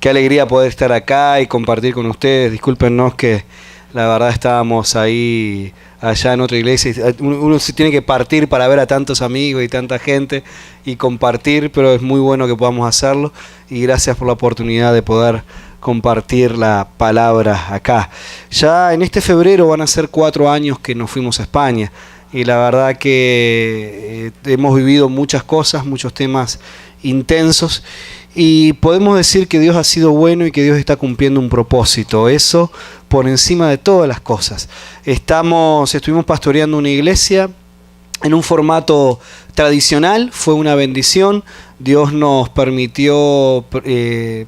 Qué alegría poder estar acá y compartir con ustedes. Discúlpenos que la verdad estábamos ahí, allá en otra iglesia. Uno se tiene que partir para ver a tantos amigos y tanta gente y compartir, pero es muy bueno que podamos hacerlo. Y gracias por la oportunidad de poder compartir la palabra acá. Ya en este febrero van a ser 4 años que nos fuimos a España. Y la verdad que hemos vivido muchas cosas, muchos temas intensos. Y podemos decir que Dios ha sido bueno y que Dios está cumpliendo un propósito. Eso por encima de todas las cosas. Estuvimos pastoreando una iglesia en un formato tradicional. Fue una bendición. Dios nos permitió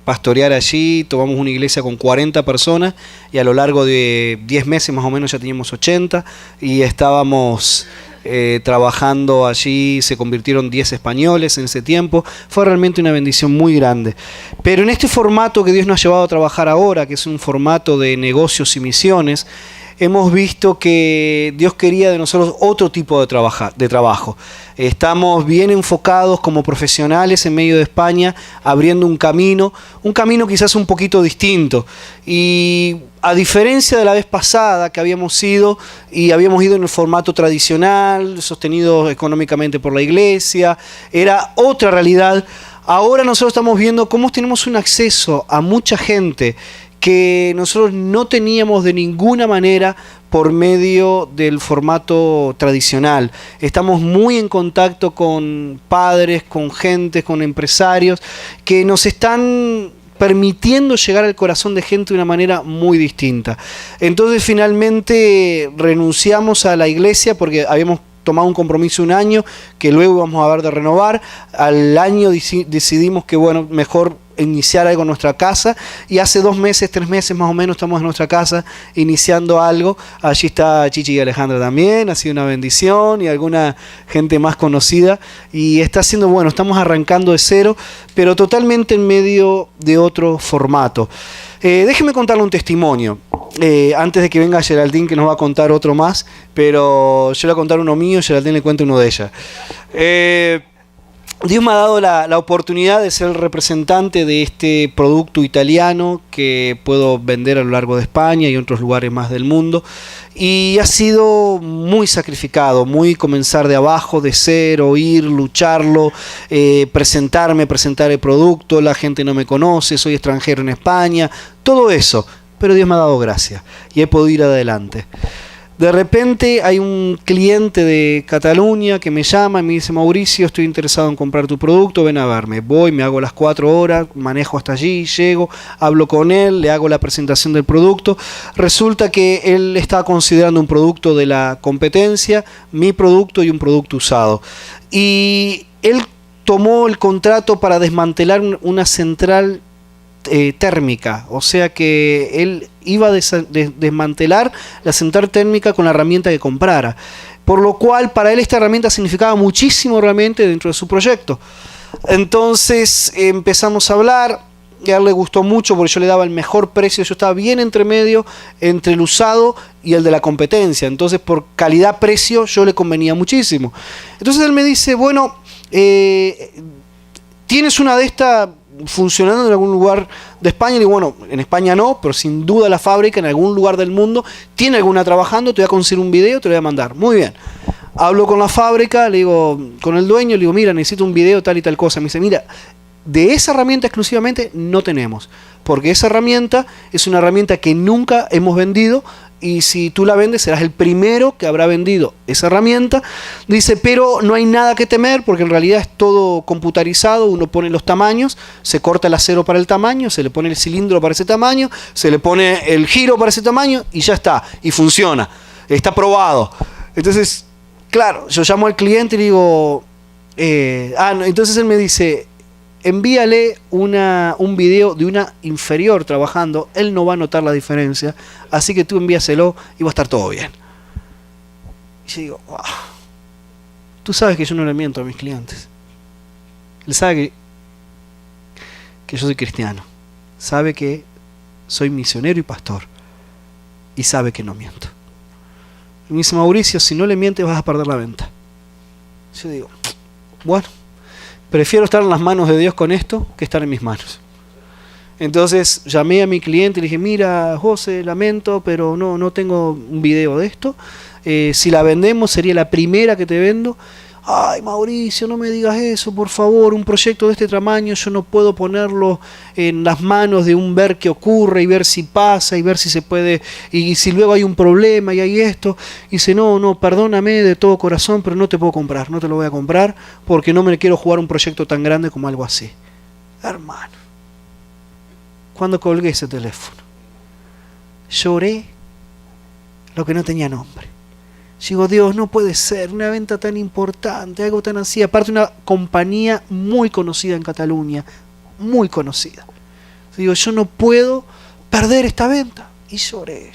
pastorear allí. Tomamos una iglesia con 40 personas y a lo largo de 10 meses más o menos ya teníamos 80 y estábamos trabajando allí. Se convirtieron 10 españoles en ese tiempo. Fue realmente una bendición muy grande. Pero en este formato que Dios nos ha llevado a trabajar ahora, que es un formato de negocios y misiones, hemos visto que Dios quería de nosotros otro tipo de trabajo. Estamos bien enfocados como profesionales en medio de España, abriendo un camino quizás un poquito distinto. Y a diferencia de la vez pasada que habíamos ido en el formato tradicional, sostenido económicamente por la iglesia, era otra realidad. Ahora nosotros estamos viendo cómo tenemos un acceso a mucha gente que nosotros no teníamos de ninguna manera por medio del formato tradicional. Estamos muy en contacto con padres, con gente, con empresarios que nos están permitiendo llegar al corazón de gente de una manera muy distinta. Entonces finalmente renunciamos a la iglesia porque habíamos tomado un compromiso un año que luego íbamos a ver de renovar. Al año decidimos que mejor iniciar algo en nuestra casa, y hace 2 meses, 3 meses más o menos estamos en nuestra casa iniciando algo. Allí está Chichi y Alejandra también, ha sido una bendición, y alguna gente más conocida, y está siendo estamos arrancando de cero, pero totalmente en medio de otro formato. Déjeme contarle un testimonio. Antes de que venga Geraldine, que nos va a contar otro más, pero yo le voy a contar uno mío, Geraldine le cuenta uno de ella. Dios me ha dado la oportunidad de ser el representante de este producto italiano que puedo vender a lo largo de España y otros lugares más del mundo. Y ha sido muy sacrificado, muy comenzar de abajo, de cero, ir, lucharlo, presentar el producto, la gente no me conoce, soy extranjero en España, todo eso. Pero Dios me ha dado gracia y he podido ir adelante. De repente hay un cliente de Cataluña que me llama y me dice: Mauricio, estoy interesado en comprar tu producto, ven a verme. Voy, me hago las 4 horas, manejo hasta allí, llego, hablo con él, le hago la presentación del producto. Resulta que él estaba considerando un producto de la competencia, mi producto y un producto usado. Y él tomó el contrato para desmantelar una central térmica, o sea que él iba a desmantelar la central térmica con la herramienta que comprara, por lo cual para él esta herramienta significaba muchísimo realmente dentro de su proyecto. Entonces empezamos a hablar, y a él le gustó mucho porque yo le daba el mejor precio, yo estaba bien entre medio entre el usado y el de la competencia, entonces por calidad-precio yo le convenía muchísimo. Entonces él me dice: ¿tienes una de estas funcionando en algún lugar de España? Y digo: en España no, pero sin duda la fábrica en algún lugar del mundo tiene alguna trabajando, te voy a conseguir un video, te lo voy a mandar. Muy bien. Hablo con la fábrica, le digo, con el dueño, le digo: mira, necesito un video tal y tal cosa. Me dice: mira, de esa herramienta exclusivamente no tenemos, porque esa herramienta es una herramienta que nunca hemos vendido, y si tú la vendes serás el primero que habrá vendido esa herramienta. Dice: pero no hay nada que temer porque en realidad es todo computarizado, uno pone los tamaños, se corta el acero para el tamaño, se le pone el cilindro para ese tamaño, se le pone el giro para ese tamaño y ya está, y funciona, está probado. Entonces, claro, yo llamo al cliente y digo, entonces él me dice: envíale un video de una inferior trabajando, él no va a notar la diferencia, así que tú envíaselo y va a estar todo bien. Y yo digo: wow. Tú sabes que yo no le miento a mis clientes. Él sabe que yo soy cristiano, sabe que soy misionero y pastor, y sabe que no miento. Y me dice: Mauricio, si no le mientes vas a perder la venta. Yo digo: bueno, prefiero estar en las manos de Dios con esto que estar en mis manos. Entonces llamé a mi cliente y le dije, mira, José, lamento, pero no tengo un video de esto. Si la vendemos sería la primera que te vendo. Ay, Mauricio, no me digas eso, por favor, un proyecto de este tamaño yo no puedo ponerlo en las manos de un ver qué ocurre y ver si pasa y ver si se puede, y si luego hay un problema y hay esto. Y dice, no, perdóname de todo corazón, pero no te puedo comprar, no te lo voy a comprar porque no me quiero jugar un proyecto tan grande como algo así. Hermano, cuando colgué ese teléfono, lloré lo que no tenía nombre. Digo, Dios, no puede ser una venta tan importante, algo tan así. Aparte, una compañía muy conocida en Cataluña, muy conocida. Digo, yo no puedo perder esta venta. Y lloré.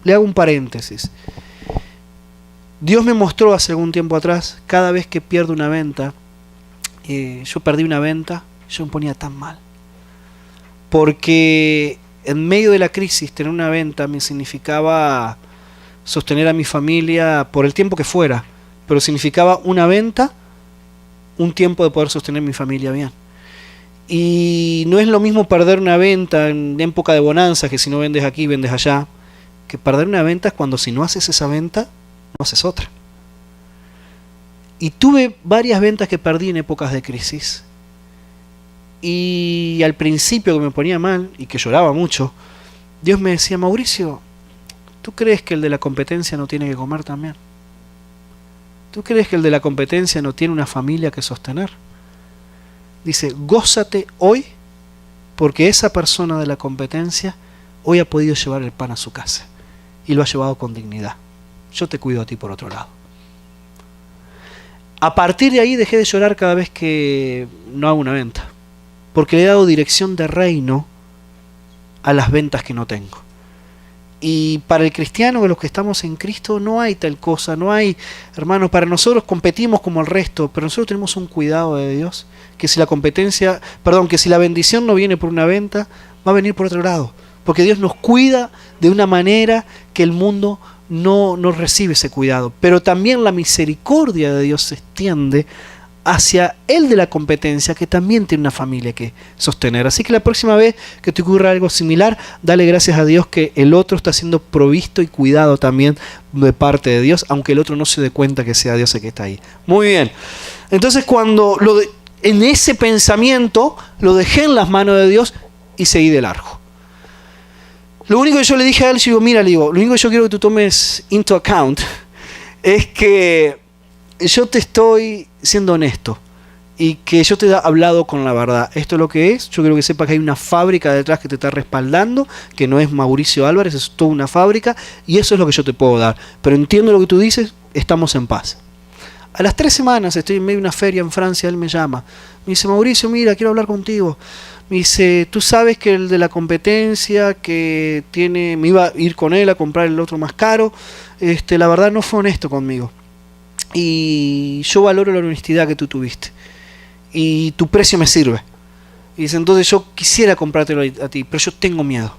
Le hago un paréntesis. Dios me mostró hace algún tiempo atrás, cada vez que pierdo una venta, yo perdí una venta, yo me ponía tan mal. Porque en medio de la crisis, tener una venta me significaba sostener a mi familia por el tiempo que fuera, pero significaba una venta, un tiempo de poder sostener mi familia bien. Y no es lo mismo perder una venta en época de bonanza, que si no vendes aquí, vendes allá, que perder una venta es cuando si no haces esa venta, no haces otra. Y tuve varias ventas que perdí en épocas de crisis, y al principio que me ponía mal y que lloraba mucho, Dios me decía, Mauricio, ¿tú crees que el de la competencia no tiene que comer también? ¿Tú crees que el de la competencia no tiene una familia que sostener? Dice, gózate hoy porque esa persona de la competencia hoy ha podido llevar el pan a su casa y lo ha llevado con dignidad. Yo te cuido a ti por otro lado. A partir de ahí dejé de llorar cada vez que no hago una venta, porque le he dado dirección de reino a las ventas que no tengo. Y para el cristiano, los que estamos en Cristo, no hay tal cosa, no hay, hermanos, para nosotros competimos como el resto, pero nosotros tenemos un cuidado de Dios, que si la bendición no viene por una venta, va a venir por otro lado, porque Dios nos cuida de una manera que el mundo no recibe ese cuidado, pero también la misericordia de Dios se extiende hacia el de la competencia, que también tiene una familia que sostener. Así que la próxima vez que te ocurra algo similar, dale gracias a Dios que el otro está siendo provisto y cuidado también de parte de Dios, aunque el otro no se dé cuenta que sea Dios el que está ahí. Muy bien. Entonces en ese pensamiento lo dejé en las manos de Dios y seguí de largo. Lo único que yo le dije a él, yo digo, mira, lo único que yo quiero que tú tomes into account es que yo te estoy siendo honesto y que yo te he hablado con la verdad. Esto es lo que es. Yo quiero que sepas que hay una fábrica detrás que te está respaldando, que no es Mauricio Álvarez, es toda una fábrica, y eso es lo que yo te puedo dar. Pero entiendo lo que tú dices, estamos en paz. A las 3 semanas estoy en medio de una feria en Francia, él me llama. Me dice, Mauricio, mira, quiero hablar contigo. Me dice, tú sabes que el de la competencia me iba a ir con él a comprar el otro más caro, la verdad no fue honesto conmigo. Y yo valoro la honestidad que tú tuviste y tu precio me sirve. Y dice, entonces yo quisiera comprártelo a ti, pero yo tengo miedo.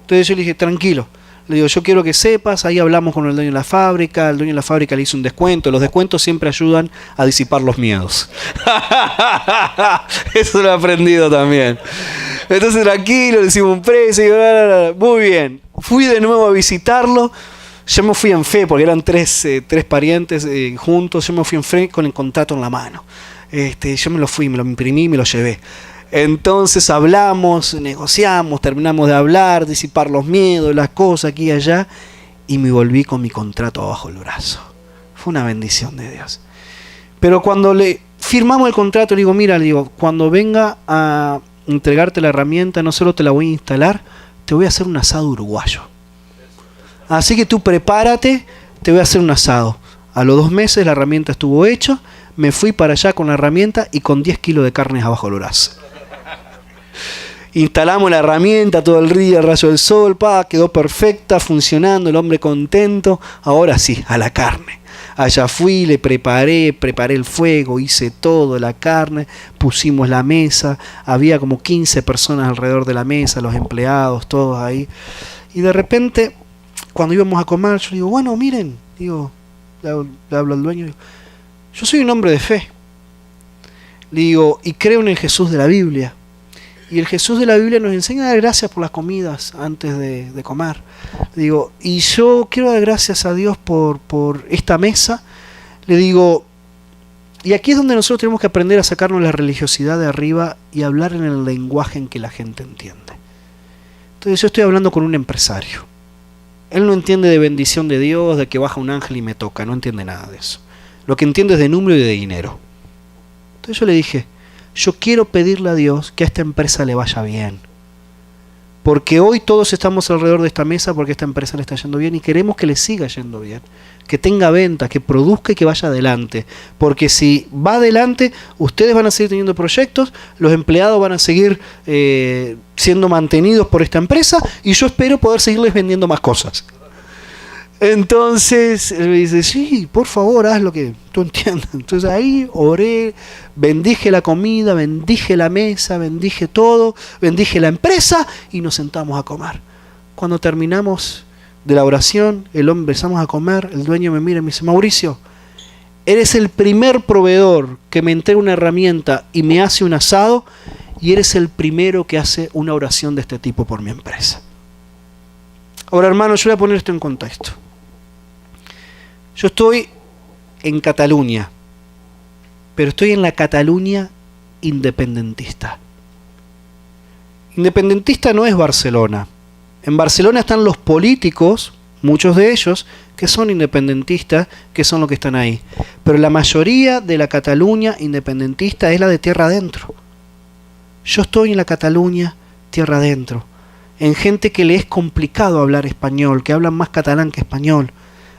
Entonces yo le dije, tranquilo. Le digo, yo quiero que sepas, ahí hablamos con el dueño de la fábrica, el dueño de la fábrica le hizo un descuento. Los descuentos siempre ayudan a disipar los miedos. Eso lo he aprendido también. Entonces tranquilo, le hicimos un precio, y muy bien. Fui de nuevo a visitarlo. Yo me fui en fe, porque eran tres parientes juntos. Yo me fui en fe con el contrato en la mano. Yo me lo imprimí y me lo llevé. Entonces hablamos, negociamos, terminamos de hablar, disipar los miedos, las cosas aquí y allá, y me volví con mi contrato abajo el brazo. Fue una bendición de Dios. Pero cuando le firmamos el contrato, le digo, cuando venga a entregarte la herramienta, no solo te la voy a instalar, te voy a hacer un asado uruguayo. Así que tú prepárate, te voy a hacer un asado. A los 2 meses la herramienta estuvo hecha, me fui para allá con la herramienta y con 10 kilos de carne abajo el brazo. Instalamos la herramienta todo el día, el rayo del sol, quedó perfecta, funcionando, el hombre contento. Ahora sí, a la carne. Allá fui, le preparé el fuego, hice todo, la carne, pusimos la mesa, había como 15 personas alrededor de la mesa, los empleados, todos ahí. Y de repente, cuando íbamos a comer, yo digo, bueno, miren, le hablo al dueño, yo soy un hombre de fe. Le digo, y creo en el Jesús de la Biblia. Y el Jesús de la Biblia nos enseña a dar gracias por las comidas antes de comer. Le digo, y yo quiero dar gracias a Dios por esta mesa. Le digo, y aquí es donde nosotros tenemos que aprender a sacarnos la religiosidad de arriba y hablar en el lenguaje en que la gente entiende. Entonces yo estoy hablando con un empresario. Él no entiende de bendición de Dios, de que baja un ángel y me toca, no entiende nada de eso. Lo que entiende es de número y de dinero. Entonces yo le dije, yo quiero pedirle a Dios que a esta empresa le vaya bien. Porque hoy todos estamos alrededor de esta mesa porque a esta empresa le está yendo bien y queremos que le siga yendo bien. Que tenga ventas, que produzca y que vaya adelante. Porque si va adelante, ustedes van a seguir teniendo proyectos, los empleados van a seguir siendo mantenidos por esta empresa y yo espero poder seguirles vendiendo más cosas. Entonces él me dice, sí, por favor, haz lo que tú entiendas. Entonces ahí oré, bendije la comida, bendije la mesa, bendije todo, bendije la empresa y nos sentamos a comer. Cuando terminamos de la oración, empezamos a comer, el dueño me mira y me dice, Mauricio, eres el primer proveedor que me entrega una herramienta y me hace un asado y eres el primero que hace una oración de este tipo por mi empresa. Ahora, hermanos, yo voy a poner esto en contexto. Yo estoy en Cataluña, pero estoy en la Cataluña independentista. Independentista no es Barcelona. En Barcelona están los políticos, muchos de ellos, que son independentistas, que son los que están ahí. Pero la mayoría de la Cataluña independentista es la de tierra adentro. Yo estoy en la Cataluña tierra adentro, en gente que le es complicado hablar español, que hablan más catalán que español,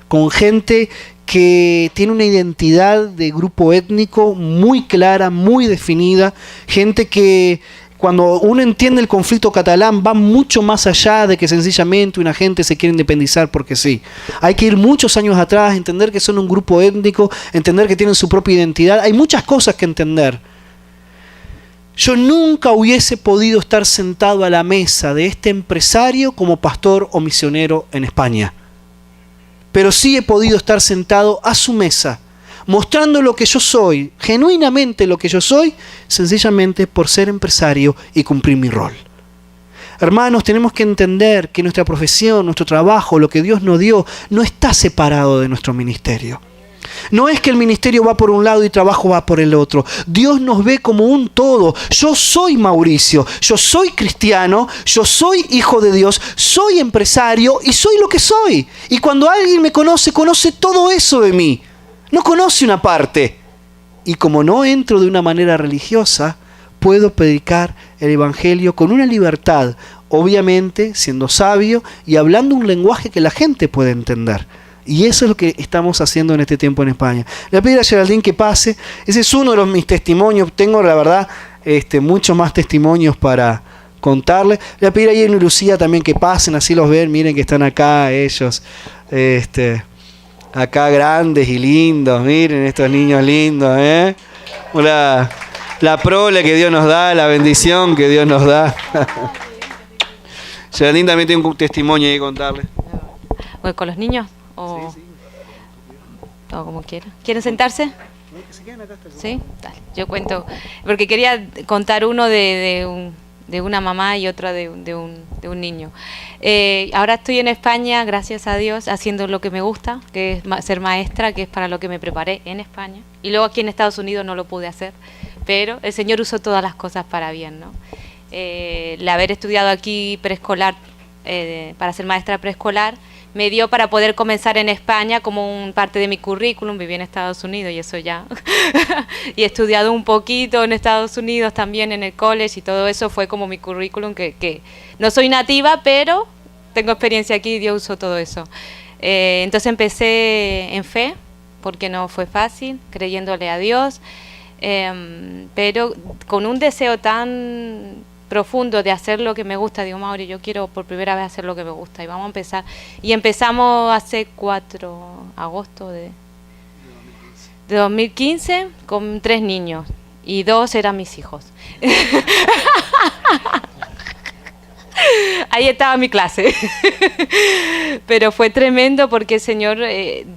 con gente que tiene una identidad de grupo étnico muy clara, muy definida, gente que cuando uno entiende el conflicto catalán va mucho más allá de que sencillamente una gente se quiere independizar porque sí. Hay que ir muchos años atrás, entender que son un grupo étnico, entender que tienen su propia identidad. Hay muchas cosas que entender. Yo nunca hubiese podido estar sentado a la mesa de este empresario como pastor o misionero en España. Pero sí he podido estar sentado a su mesa, mostrando lo que yo soy, genuinamente lo que yo soy, sencillamente por ser empresario y cumplir mi rol. Hermanos, tenemos que entender que nuestra profesión, nuestro trabajo, lo que Dios nos dio, no está separado de nuestro ministerio. No es que el ministerio va por un lado y el trabajo va por el otro. Dios nos ve como un todo. Yo soy Mauricio, yo soy cristiano, yo soy hijo de Dios, soy empresario y soy lo que soy. Y cuando alguien me conoce, conoce todo eso de mí. No conoce una parte. Y como no entro de una manera religiosa, puedo predicar el evangelio con una libertad, obviamente siendo sabio y hablando un lenguaje que la gente puede entender. Y eso es lo que estamos haciendo en este tiempo en España. Le voy a pedir a Geraldine que pase. Ese es uno de mis testimonios. Tengo, la verdad, muchos más testimonios para contarles. Le voy a pedir a Jenny y Lucía también que pasen, así los ven. Miren que están acá ellos. Acá grandes y lindos. Miren estos niños lindos, ¿eh? La prole que Dios nos da, la bendición que Dios nos da. Geraldine también tiene un testimonio ahí que contarles. ¿Voy con los niños? O, sí. O como quieran. ¿Quieren sentarse? Sí, dale. Yo cuento, porque quería contar uno de una mamá y otra de un niño. Ahora estoy en España, gracias a Dios, haciendo lo que me gusta, que es ser maestra, que es para lo que me preparé en España. Y luego aquí en Estados Unidos no lo pude hacer, pero el Señor usó todas las cosas para bien, ¿no? El haber estudiado aquí preescolar, para ser maestra preescolar, me dio para poder comenzar en España como parte de mi currículum. Viví en Estados Unidos y eso ya. Y he estudiado un poquito en Estados Unidos también en el college y todo eso fue como mi currículum, que no soy nativa, pero tengo experiencia aquí y Dios usó todo eso. Entonces empecé en fe, porque no fue fácil, creyéndole a Dios, pero con un deseo tan profundo de hacer lo que me gusta. Digo, Mauri, yo quiero por primera vez hacer lo que me gusta y vamos a empezar. Y empezamos hace 4 agosto de 2015 con 3 niños y 2 eran mis hijos. Ahí estaba mi clase. Pero fue tremendo porque el Señor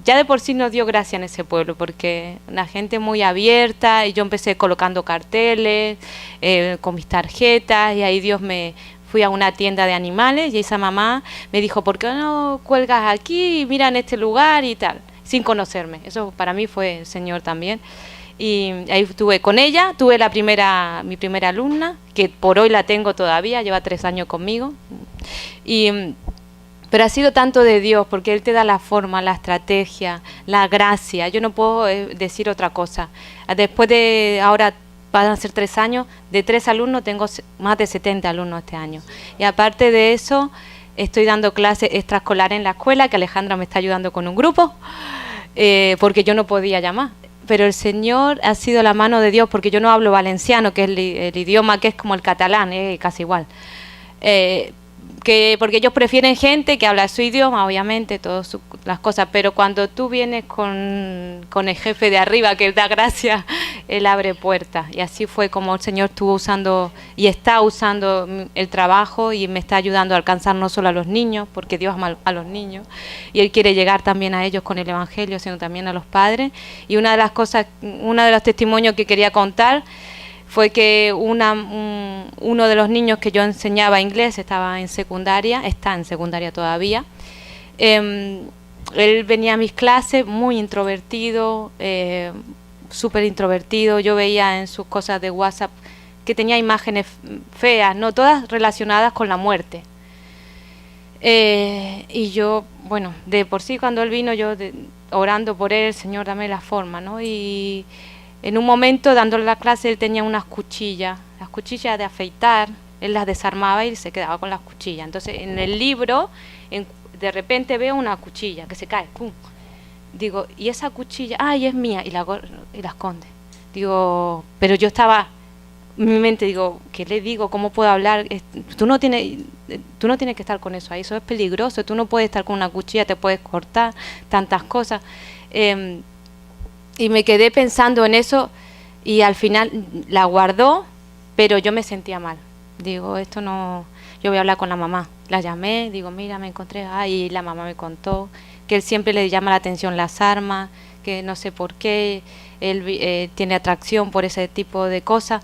ya de por sí nos dio gracia en ese pueblo, porque la gente muy abierta, y yo empecé colocando carteles con mis tarjetas, y ahí fui a una tienda de animales y esa mamá me dijo, ¿por qué no cuelgas aquí? Mira en este lugar y tal, sin conocerme. Eso para mí fue el Señor también. Y ahí estuve con ella, tuve mi primera alumna, que por hoy la tengo todavía, lleva 3 años conmigo. Pero ha sido tanto de Dios, porque Él te da la forma, la estrategia, la gracia. Yo no puedo decir otra cosa. Después de ahora van a ser 3 años, de 3 alumnos tengo más de 70 alumnos este año. Y aparte de eso, estoy dando clases extraescolares en la escuela, que Alejandra me está ayudando con un grupo, porque yo no podía llamar. Pero el Señor ha sido la mano de Dios, porque yo no hablo valenciano, que es el idioma que es como el catalán, casi igual. Porque ellos prefieren gente que habla su idioma, obviamente, todas las cosas, pero cuando tú vienes con el jefe de arriba, que da gracia, Él abre puertas. Y así fue como el Señor estuvo usando y está usando el trabajo, y me está ayudando a alcanzar no solo a los niños, porque Dios ama a los niños, y Él quiere llegar también a ellos con el Evangelio, sino también a los padres. Y una de las cosas, uno de los testimonios que quería contar fue que uno de los niños que yo enseñaba inglés, está en secundaria todavía. Él venía a mis clases muy introvertido, súper introvertido. Yo veía en sus cosas de WhatsApp que tenía imágenes feas, no todas relacionadas con la muerte. Y yo, bueno, de por sí cuando él vino, orando por él, Señor, dame la forma, ¿no? Y en un momento, dándole la clase, él tenía unas cuchillas, las cuchillas de afeitar, él las desarmaba y se quedaba con las cuchillas. Entonces, en el libro, de repente veo una cuchilla que se cae, ¡pum! Digo, ¿y esa cuchilla? ¡Ay, es mía! Y la esconde. Digo, pero yo estaba, en mi mente, digo, ¿qué le digo? ¿Cómo puedo hablar? Tú no tienes que estar con eso ahí, eso es peligroso, tú no puedes estar con una cuchilla, te puedes cortar, tantas cosas. Y me quedé pensando en eso, y al final la guardó, pero yo me sentía mal. Digo, esto no, yo voy a hablar con la mamá. La llamé, digo, mira, me encontré, y la mamá me contó que él siempre le llama la atención las armas, que no sé por qué, él tiene atracción por ese tipo de cosas.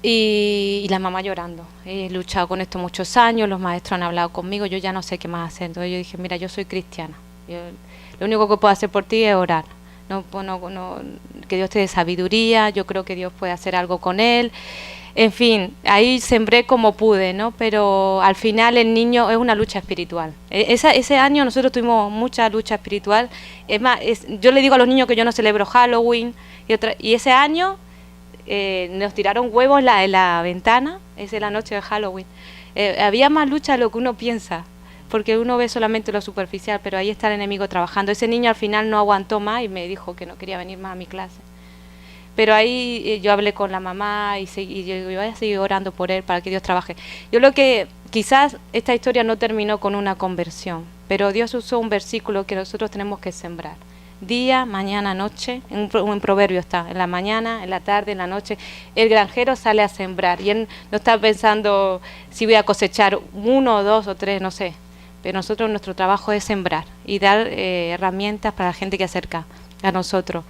Y la mamá llorando. He luchado con esto muchos años, los maestros han hablado conmigo, yo ya no sé qué más hacer. Entonces yo dije, mira, yo soy cristiana. Lo único que puedo hacer por ti es orar. No, que Dios te dé sabiduría, yo creo que Dios puede hacer algo con él. En fin, ahí sembré como pude, ¿no? Pero al final el niño es una lucha espiritual. Ese año nosotros tuvimos mucha lucha espiritual. Es más, yo le digo a los niños que yo no celebro Halloween. Y ese año nos tiraron huevos en la ventana. Esa es la noche de Halloween. Había más lucha de lo que uno piensa, porque uno ve solamente lo superficial, pero ahí está el enemigo trabajando. Ese niño al final no aguantó más y me dijo que no quería venir más a mi clase. Pero ahí yo hablé con la mamá y yo voy a seguir orando por él para que Dios trabaje. Yo lo que, quizás esta historia no terminó con una conversión, pero Dios usó un versículo que nosotros tenemos que sembrar. Día, mañana, noche, en proverbio está, en la mañana, en la tarde, en la noche, el granjero sale a sembrar y él no está pensando si voy a cosechar 1, 2 o 3, no sé. Pero nosotros, nuestro trabajo es sembrar y dar herramientas para la gente que acerca a nosotros.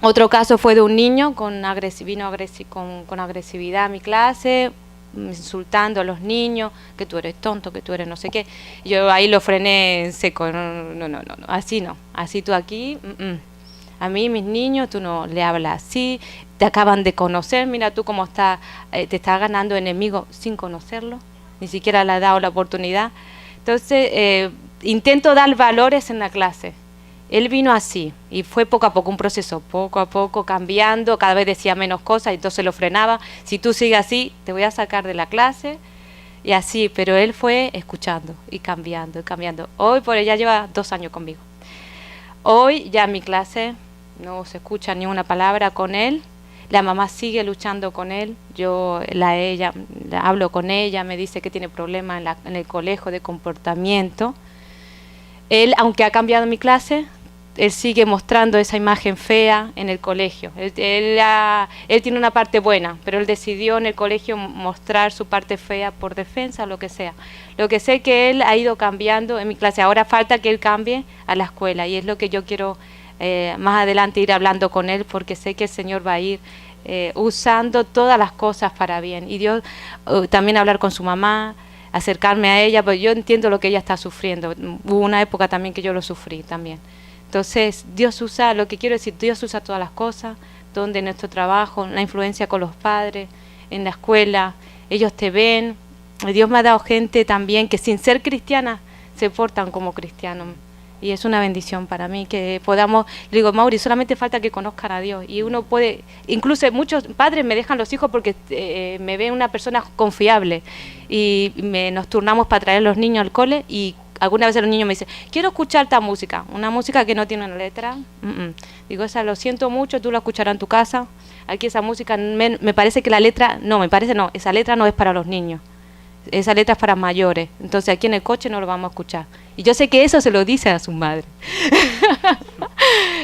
Otro caso fue de un niño vino con agresividad a mi clase, insultando a los niños, que tú eres tonto, que tú eres no sé qué. Yo ahí lo frené en seco, no, así tú aquí, a mí, mis niños, tú no le hablas así, te acaban de conocer, mira tú cómo te estás ganando enemigos sin conocerlo. Ni siquiera le ha dado la oportunidad. Entonces, intento dar valores en la clase. Él vino así, y fue poco a poco, un proceso, poco a poco, cambiando, cada vez decía menos cosas, y entonces lo frenaba. Si tú sigues así, te voy a sacar de la clase, y así, pero él fue escuchando, y cambiando, y cambiando. Hoy, por ella lleva 2 años conmigo. Hoy, ya en mi clase, no se escucha ni una palabra con él. La mamá sigue luchando con él, yo hablo con ella, me dice que tiene problemas en el colegio de comportamiento. Él, aunque ha cambiado mi clase, él sigue mostrando esa imagen fea en el colegio. Él tiene una parte buena, pero él decidió en el colegio mostrar su parte fea por defensa, lo que sea. Lo que sé es que él ha ido cambiando en mi clase. Ahora falta que él cambie a la escuela, y es lo que yo quiero más adelante ir hablando con él, porque sé que el Señor va a ir usando todas las cosas para bien. Y Dios también hablar con su mamá, acercarme a ella, porque yo entiendo lo que ella está sufriendo. Hubo una época también que yo lo sufrí también. Entonces, Dios usa, lo que quiero decir, Dios usa todas las cosas, donde en nuestro trabajo, la influencia con los padres, en la escuela, ellos te ven. Dios me ha dado gente también que sin ser cristiana se portan como cristianos. Y es una bendición para mí que podamos, le digo, Mauri, solamente falta que conozcan a Dios. Y uno puede, incluso muchos padres me dejan los hijos porque me ven una persona confiable. Y nos turnamos para traer a los niños al cole, y algunas veces los niños me dicen, quiero escuchar esta música, una música que no tiene una letra. Digo, esa lo siento mucho, tú la escucharás en tu casa. Aquí esa música, me parece que la letra, esa letra no es para los niños. Esa letra es para mayores, entonces aquí en el coche no lo vamos a escuchar. Y yo sé que eso se lo dice a su madre.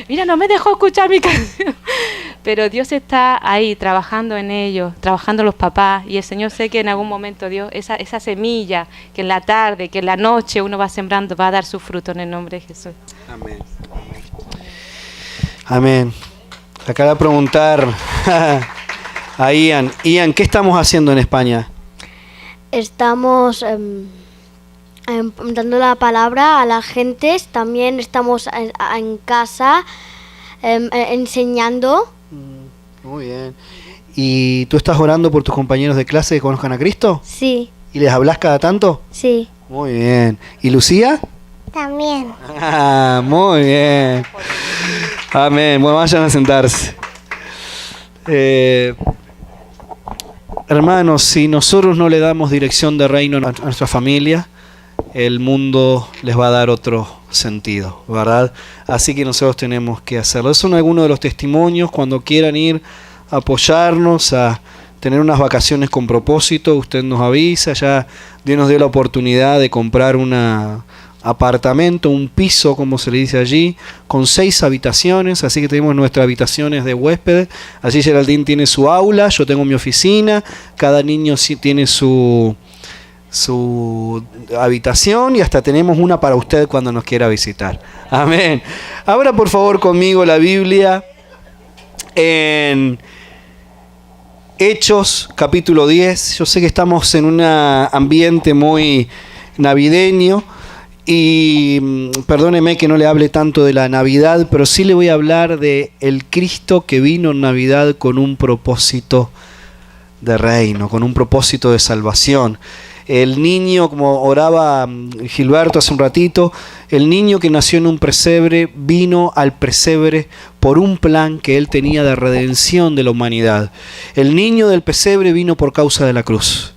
Mira, no me dejó escuchar mi canción. Pero Dios está ahí trabajando en ellos, trabajando los papás, y el Señor, sé que en algún momento Dios, esa semilla que en la tarde, que en la noche uno va sembrando, va a dar su fruto en el nombre de Jesús. Amén. Amén. Acá voy a preguntar a Ian. Ian, ¿qué estamos haciendo en España? Estamos dando la palabra a la gente, también estamos en casa enseñando. Muy bien. ¿Y tú estás orando por tus compañeros de clase que conozcan a Cristo? Sí. ¿Y les hablas cada tanto? Sí. Muy bien. ¿Y Lucía? También. Muy bien. Amén. Bueno, vayan a sentarse. Hermanos, si nosotros no le damos dirección de reino a nuestra familia, el mundo les va a dar otro sentido, ¿verdad? Así que nosotros tenemos que hacerlo. Esos son algunos de los testimonios. Cuando quieran ir a apoyarnos, a tener unas vacaciones con propósito, usted nos avisa. Ya Dios nos dio la oportunidad de comprar un apartamento, un piso, como se le dice allí, con 6 habitaciones, así que tenemos nuestras habitaciones de huéspedes. Allí Geraldine tiene su aula, yo tengo mi oficina, cada niño sí tiene su habitación, y hasta tenemos una para usted cuando nos quiera visitar. Amén. Abra por favor conmigo la Biblia en Hechos capítulo 10. Yo sé que estamos en un ambiente muy navideño, y perdóneme que no le hable tanto de la Navidad, pero sí le voy a hablar de el Cristo que vino en Navidad con un propósito de reino, con un propósito de salvación. El niño, como oraba Gilberto hace un ratito, el niño que nació en un pesebre vino al pesebre por un plan que él tenía de redención de la humanidad. El niño del pesebre vino por causa de la cruz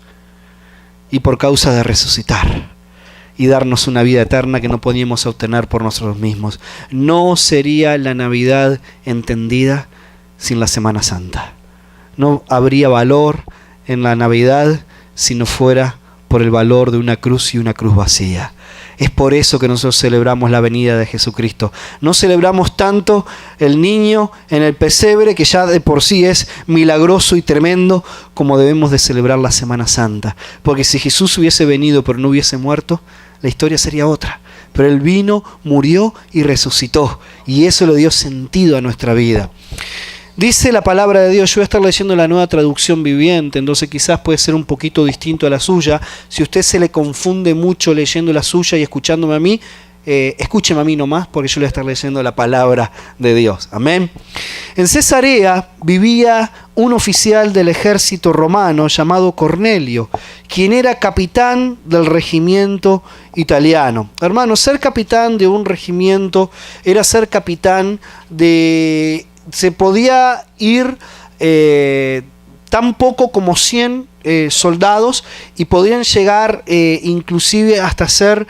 y por causa de resucitar y darnos una vida eterna que no podíamos obtener por nosotros mismos. No sería la Navidad entendida sin la Semana Santa. No habría valor en la Navidad si no fuera por el valor de una cruz, y una cruz vacía. Es por eso que nosotros celebramos la venida de Jesucristo. No celebramos tanto el niño en el pesebre, que ya de por sí es milagroso y tremendo, como debemos de celebrar la Semana Santa. Porque si Jesús hubiese venido pero no hubiese muerto, la historia sería otra. Pero Él vino, murió y resucitó. Y eso le dio sentido a nuestra vida. Dice la palabra de Dios, yo voy a estar leyendo la Nueva Traducción Viviente, entonces quizás puede ser un poquito distinto a la suya. Si usted se le confunde mucho leyendo la suya y escuchándome a mí, escúcheme a mí nomás, porque yo le voy a estar leyendo la palabra de Dios. Amén. En Cesarea vivía un oficial del ejército romano llamado Cornelio, quien era capitán del regimiento italiano. Hermanos, ser capitán de un regimiento era ser capitán de... Se podía ir tan poco como 100 soldados, y podían llegar inclusive hasta ser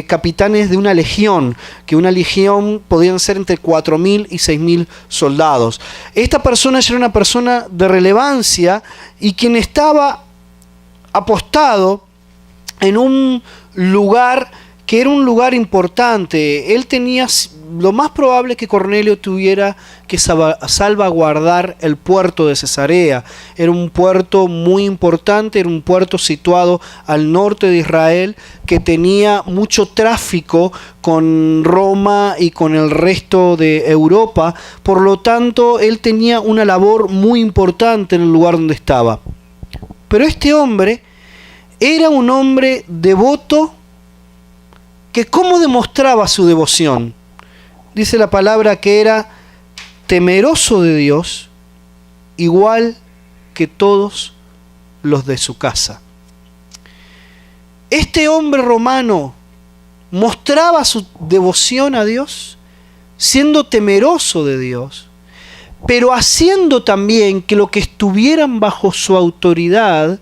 capitanes de una legión, que una legión podían ser entre 4.000 y 6.000 soldados. Esta persona ya era una persona de relevancia, y quien estaba apostado en un lugar que era un lugar importante. Él tenía, lo más probable que Cornelio tuviera que salvaguardar el puerto de Cesarea. Era un puerto muy importante, era un puerto situado al norte de Israel que tenía mucho tráfico con Roma y con el resto de Europa. Por lo tanto, él tenía una labor muy importante en el lugar donde estaba. Pero este hombre era un hombre devoto que ¿cómo demostraba su devoción? Dice la palabra que era temeroso de Dios, igual que todos los de su casa. Este hombre romano mostraba su devoción a Dios, siendo temeroso de Dios, pero haciendo también que los que estuvieran bajo su autoridad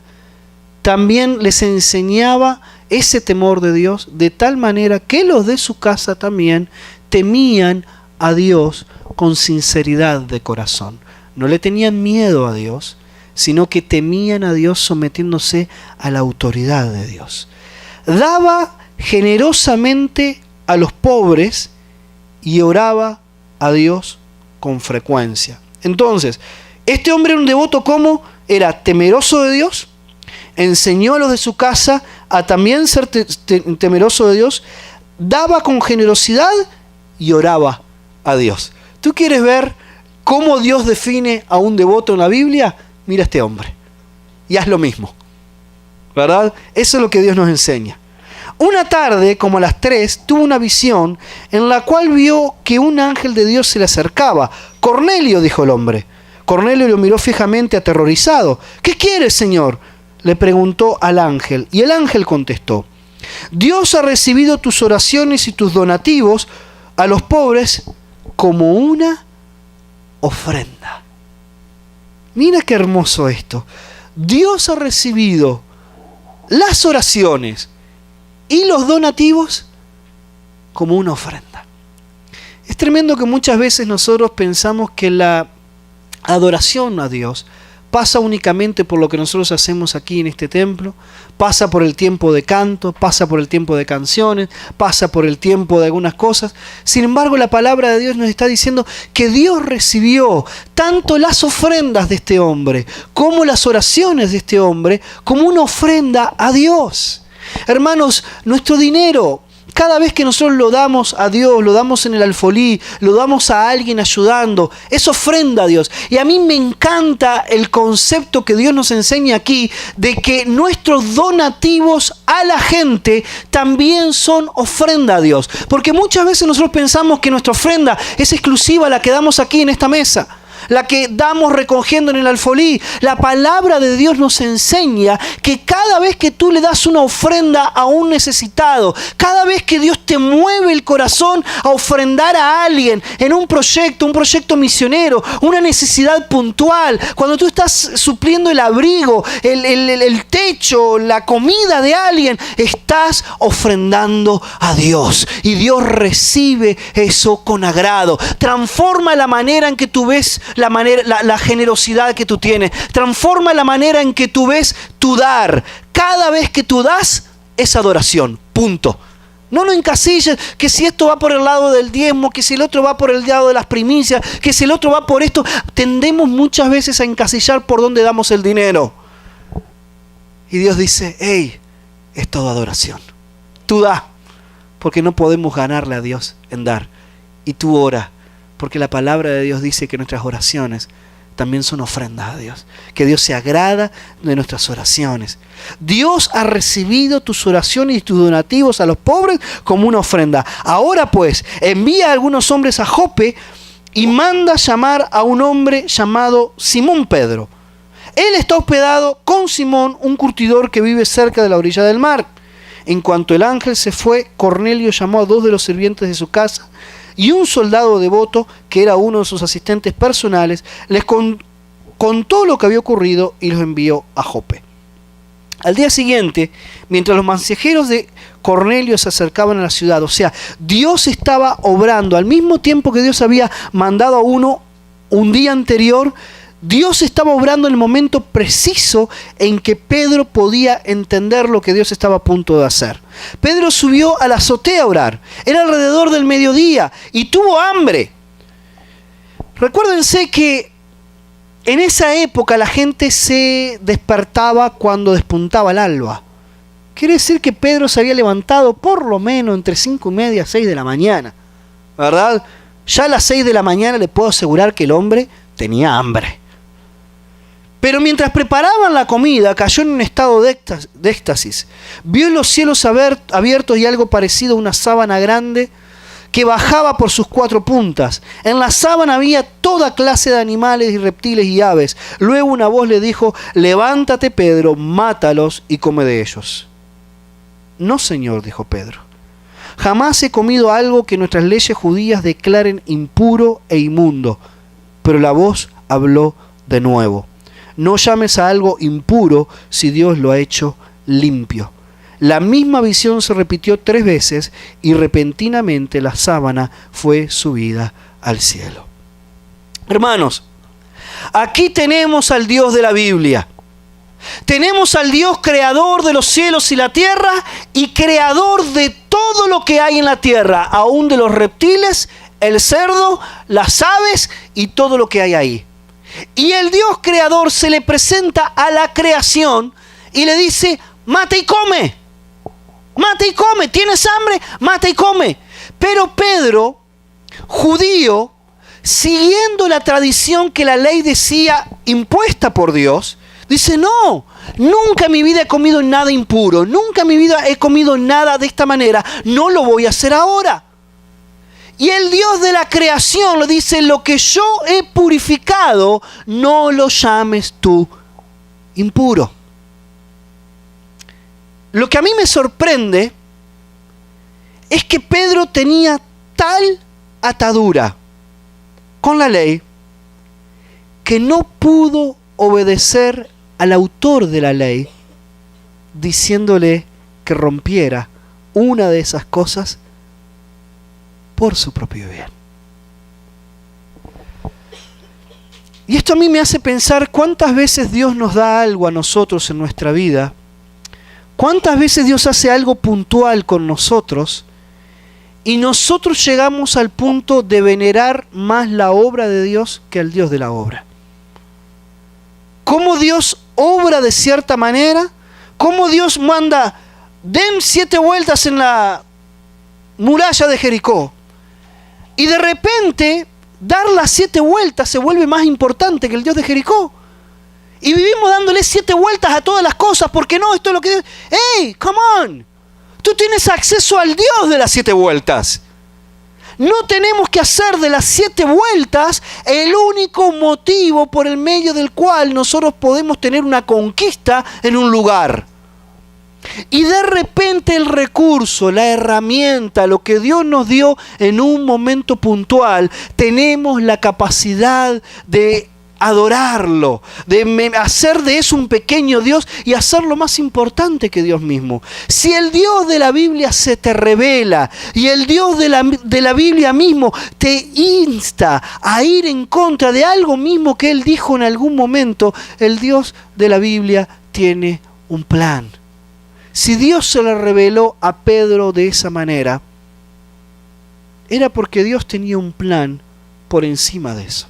también les enseñaba ese temor de Dios, de tal manera que los de su casa también temían a Dios con sinceridad de corazón. No le tenían miedo a Dios, sino que temían a Dios sometiéndose a la autoridad de Dios. Daba generosamente a los pobres y oraba a Dios con frecuencia. Entonces, este hombre era un devoto, ¿cómo? Era temeroso de Dios, enseñó a los de su casa a también ser temeroso de Dios, daba con generosidad y oraba a Dios. ¿Tú quieres ver cómo Dios define a un devoto en la Biblia? Mira a este hombre y haz lo mismo, ¿verdad? Eso es lo que Dios nos enseña. Una tarde, como a las 3, tuvo una visión en la cual vio que un ángel de Dios se le acercaba. Cornelio, dijo el hombre. Cornelio lo miró fijamente, aterrorizado. ¿Qué quieres, Señor?, le preguntó al ángel. Y el ángel contestó: Dios ha recibido tus oraciones y tus donativos a los pobres como una ofrenda. Mira qué hermoso esto. Dios ha recibido las oraciones y los donativos como una ofrenda. Es tremendo que muchas veces nosotros pensamos que la adoración a Dios pasa únicamente por lo que nosotros hacemos aquí en este templo, pasa por el tiempo de canto, pasa por el tiempo de canciones, pasa por el tiempo de algunas cosas. Sin embargo, la palabra de Dios nos está diciendo que Dios recibió tanto las ofrendas de este hombre como las oraciones de este hombre como una ofrenda a Dios. Hermanos, nuestro dinero, cada vez que nosotros lo damos a Dios, lo damos en el alfolí, lo damos a alguien ayudando, es ofrenda a Dios. Y a mí me encanta el concepto que Dios nos enseña aquí de que nuestros donativos a la gente también son ofrenda a Dios. Porque muchas veces nosotros pensamos que nuestra ofrenda es exclusiva a la que damos aquí en esta mesa, la que damos recogiendo en el alfolí. La palabra de Dios nos enseña que cada vez que tú le das una ofrenda a un necesitado, cada vez que Dios te mueve el corazón a ofrendar a alguien en un proyecto misionero, una necesidad puntual, cuando tú estás supliendo el abrigo, el techo, la comida de alguien, estás ofrendando a Dios. Y Dios recibe eso con agrado. Transforma la manera en que tú ves la generosidad que tú tienes. Transforma la manera en que tú ves tu dar. Cada vez que tú das es adoración. Punto. No lo encasilles, que si esto va por el lado del diezmo, que si el otro va por el lado de las primicias, que si el otro va por esto. Tendemos muchas veces a encasillar por dónde damos el dinero. Y Dios dice: hey, es todo adoración. Tú da, porque no podemos ganarle a Dios en dar. Y tú ora, porque la palabra de Dios dice que nuestras oraciones también son ofrendas a Dios, que Dios se agrada de nuestras oraciones. Dios ha recibido tus oraciones y tus donativos a los pobres como una ofrenda. Ahora pues, envía a algunos hombres a Jope y manda llamar a un hombre llamado Simón Pedro. Él está hospedado con Simón, un curtidor que vive cerca de la orilla del mar. En cuanto el ángel se fue, Cornelio llamó a 2 de los sirvientes de su casa, y un soldado devoto, que era uno de sus asistentes personales, les contó lo que había ocurrido y los envió a Jope. Al día siguiente, mientras los mensajeros de Cornelio se acercaban a la ciudad, o sea, Dios estaba obrando al mismo tiempo que Dios había mandado a uno un día anterior. Dios estaba obrando en el momento preciso en que Pedro podía entender lo que Dios estaba a punto de hacer. Pedro subió a la azotea a orar. Era alrededor del mediodía y tuvo hambre. Recuérdense que en esa época la gente se despertaba cuando despuntaba el alba. Quiere decir que Pedro se había levantado por lo menos entre 5:30 y 6 de la mañana. ¿Verdad? Ya a las 6 de la mañana le puedo asegurar que el hombre tenía hambre. Pero mientras preparaban la comida, cayó en un estado de éxtasis. Vio los cielos abiertos y algo parecido a una sábana grande que bajaba por sus 4 puntas. En la sábana había toda clase de animales y reptiles y aves. Luego una voz le dijo: levántate, Pedro, mátalos y come de ellos. No, Señor, dijo Pedro. Jamás he comido algo que nuestras leyes judías declaren impuro e inmundo. Pero la voz habló de nuevo: no llames a algo impuro si Dios lo ha hecho limpio. La misma visión se repitió 3 veces y repentinamente la sábana fue subida al cielo. Hermanos, aquí tenemos al Dios de la Biblia. Tenemos al Dios creador de los cielos y la tierra y creador de todo lo que hay en la tierra, aún de los reptiles, el cerdo, las aves y todo lo que hay ahí. Y el Dios creador se le presenta a la creación y le dice: mata y come. Mata y come. ¿Tienes hambre? Mata y come. Pero Pedro, judío, siguiendo la tradición que la ley decía impuesta por Dios, dice: no, nunca en mi vida he comido nada impuro. Nunca en mi vida he comido nada de esta manera. No lo voy a hacer ahora. Y el Dios de la creación le dice: lo que yo he purificado, no lo llames tú impuro. Lo que a mí me sorprende es que Pedro tenía tal atadura con la ley que no pudo obedecer al autor de la ley diciéndole que rompiera una de esas cosas por su propio bien. Y esto a mí me hace pensar cuántas veces Dios nos da algo a nosotros en nuestra vida, cuántas veces Dios hace algo puntual con nosotros y nosotros llegamos al punto de venerar más la obra de Dios que al Dios de la obra. Cómo Dios obra de cierta manera, cómo Dios manda: den 7 vueltas en la muralla de Jericó. Y de repente, dar las 7 vueltas se vuelve más importante que el Dios de Jericó. Y vivimos dándole 7 vueltas a todas las cosas, porque no, esto es lo que... ¡Hey, come on! Tú tienes acceso al Dios de las 7 vueltas. No tenemos que hacer de las 7 vueltas el único motivo por el medio del cual nosotros podemos tener una conquista en un lugar. Y de repente el recurso, la herramienta, lo que Dios nos dio en un momento puntual, tenemos la capacidad de adorarlo, de hacer de eso un pequeño Dios y hacerlo más importante que Dios mismo. Si el Dios de la Biblia se te revela y el Dios de la Biblia mismo te insta a ir en contra de algo mismo que Él dijo en algún momento, el Dios de la Biblia tiene un plan. Si Dios se le reveló a Pedro de esa manera, era porque Dios tenía un plan por encima de eso.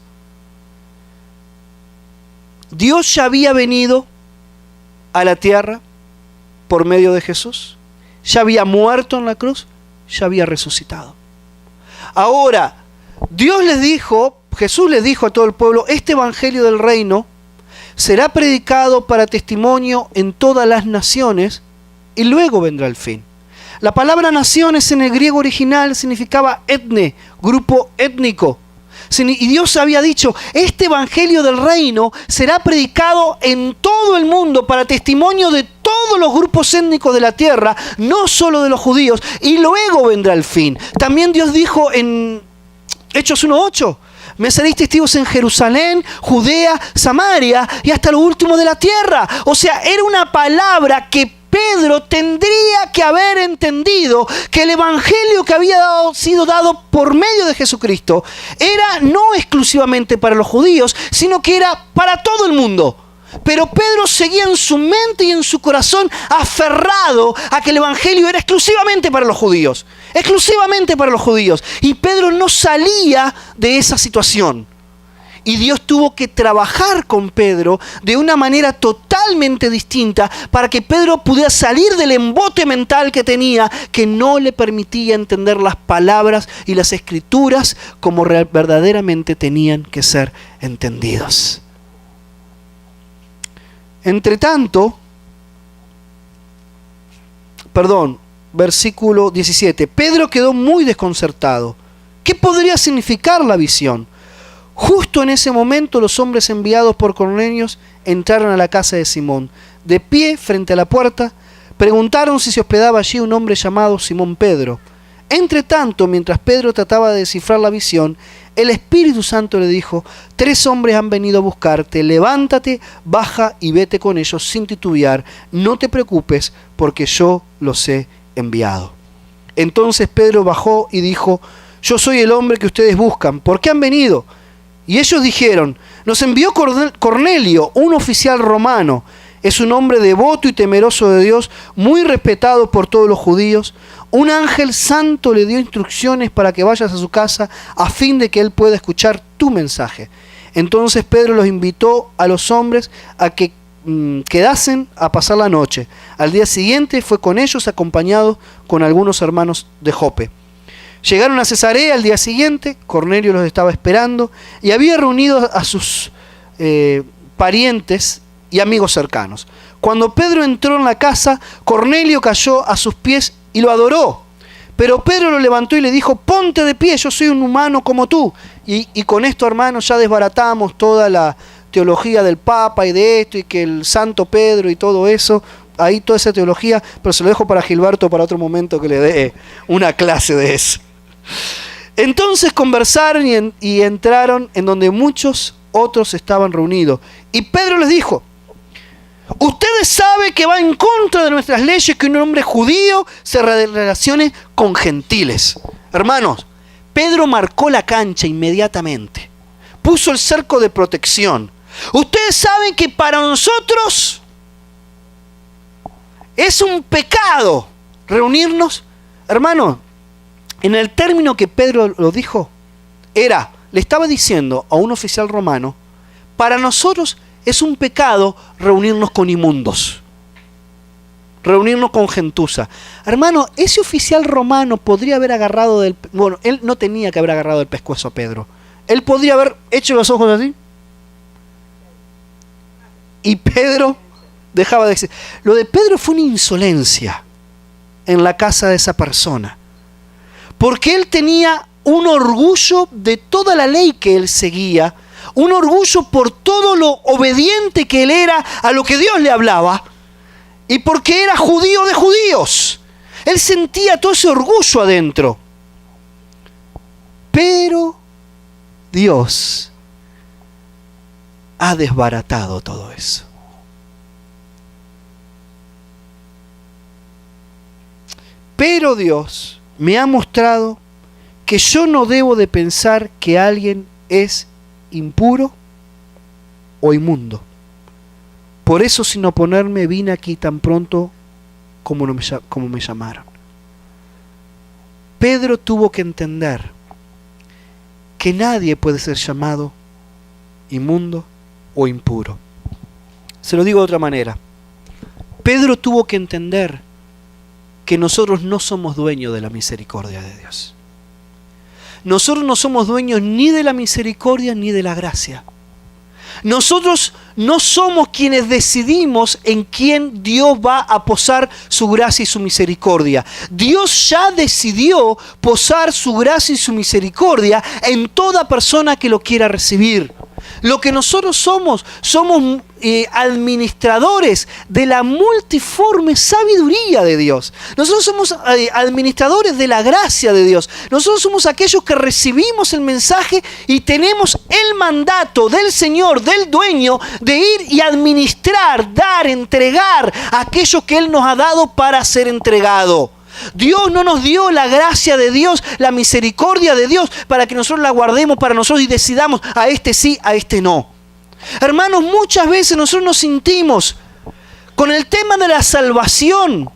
Dios ya había venido a la tierra por medio de Jesús, ya había muerto en la cruz, ya había resucitado. Ahora, Jesús les dijo a todo el pueblo: este evangelio del reino será predicado para testimonio en todas las naciones y luego vendrá el fin. La palabra naciones en el griego original significaba etne, grupo étnico. Y Dios había dicho: este evangelio del reino será predicado en todo el mundo para testimonio de todos los grupos étnicos de la tierra, no solo de los judíos, y luego vendrá el fin. También Dios dijo en Hechos 1:8: me seréis testigos en Jerusalén, Judea, Samaria y hasta lo último de la tierra. O sea, era una palabra que Pedro tendría que haber entendido que el evangelio que había sido dado por medio de Jesucristo era no exclusivamente para los judíos, sino que era para todo el mundo. Pero Pedro seguía en su mente y en su corazón aferrado a que el evangelio era exclusivamente para los judíos. Exclusivamente para los judíos. Y Pedro no salía de esa situación. Y Dios tuvo que trabajar con Pedro de una manera totalmente distinta para que Pedro pudiera salir del embote mental que tenía, que no le permitía entender las palabras y las escrituras como verdaderamente tenían que ser entendidas. Entre tanto, versículo 17, Pedro quedó muy desconcertado. ¿Qué podría significar la visión? Justo en ese momento los hombres enviados por Cornelio entraron a la casa de Simón. De pie frente a la puerta, preguntaron si se hospedaba allí un hombre llamado Simón Pedro. Entre tanto, mientras Pedro trataba de descifrar la visión, el Espíritu Santo le dijo: 3 hombres han venido a buscarte, levántate, baja y vete con ellos sin titubear. No te preocupes, porque yo los he enviado. Entonces Pedro bajó y dijo: yo soy el hombre que ustedes buscan. ¿Por qué han venido? Y ellos dijeron: nos envió Cornelio, un oficial romano. Es un hombre devoto y temeroso de Dios, muy respetado por todos los judíos. Un ángel santo le dio instrucciones para que vayas a su casa a fin de que él pueda escuchar tu mensaje. Entonces Pedro los invitó a los hombres a que quedasen a pasar la noche. Al día siguiente fue con ellos acompañado con algunos hermanos de Jope. Llegaron a Cesarea al día siguiente. Cornelio los estaba esperando y había reunido a sus parientes y amigos cercanos. Cuando Pedro entró en la casa, Cornelio cayó a sus pies y lo adoró. Pero Pedro lo levantó y le dijo: ponte de pie, yo soy un humano como tú. Y con esto, hermanos, ya desbaratamos toda la teología del Papa y de esto, y que el Santo Pedro y todo eso. Ahí toda esa teología, pero se lo dejo para Gilberto para otro momento que le dé una clase de eso. Entonces conversaron y entraron en donde muchos otros estaban reunidos. Y Pedro les dijo: ustedes saben que va en contra de nuestras leyes que un hombre judío se relacione con gentiles. Hermanos, Pedro marcó la cancha inmediatamente. Puso el cerco de protección. Ustedes saben que para nosotros es un pecado reunirnos. Hermanos, en el término que Pedro lo dijo, le estaba diciendo a un oficial romano: para nosotros es un pecado reunirnos con inmundos, reunirnos con gentuza. Hermano, ese oficial romano podría haber agarrado él no tenía que haber agarrado el pescuezo a Pedro. Él podría haber hecho los ojos así. Y Pedro dejaba de decir. Lo de Pedro fue una insolencia en la casa de esa persona. Porque él tenía un orgullo de toda la ley que él seguía, un orgullo por todo lo obediente que él era a lo que Dios le hablaba, y porque era judío de judíos. Él sentía todo ese orgullo adentro. Pero Dios ha desbaratado todo eso. Pero Dios me ha mostrado que yo no debo de pensar que alguien es impuro o inmundo. Por eso, sin oponerme, vine aquí tan pronto como me llamaron. Pedro tuvo que entender que nadie puede ser llamado inmundo o impuro. Se lo digo de otra manera. Pedro tuvo que entender que nosotros no somos dueños de la misericordia de Dios. Nosotros no somos dueños ni de la misericordia ni de la gracia. Nosotros no somos quienes decidimos en quién Dios va a posar su gracia y su misericordia. Dios ya decidió posar su gracia y su misericordia en toda persona que lo quiera recibir. Lo que nosotros somos administradores de la multiforme sabiduría de Dios. Nosotros somos administradores de la gracia de Dios. Nosotros somos aquellos que recibimos el mensaje y tenemos el mandato del Señor, del dueño, de ir y administrar, dar, entregar aquello que Él nos ha dado para ser entregado. Dios no nos dio la gracia de Dios, la misericordia de Dios, para que nosotros la guardemos para nosotros y decidamos a este sí, a este no. Hermanos, muchas veces nosotros nos sentimos con el tema de la salvación.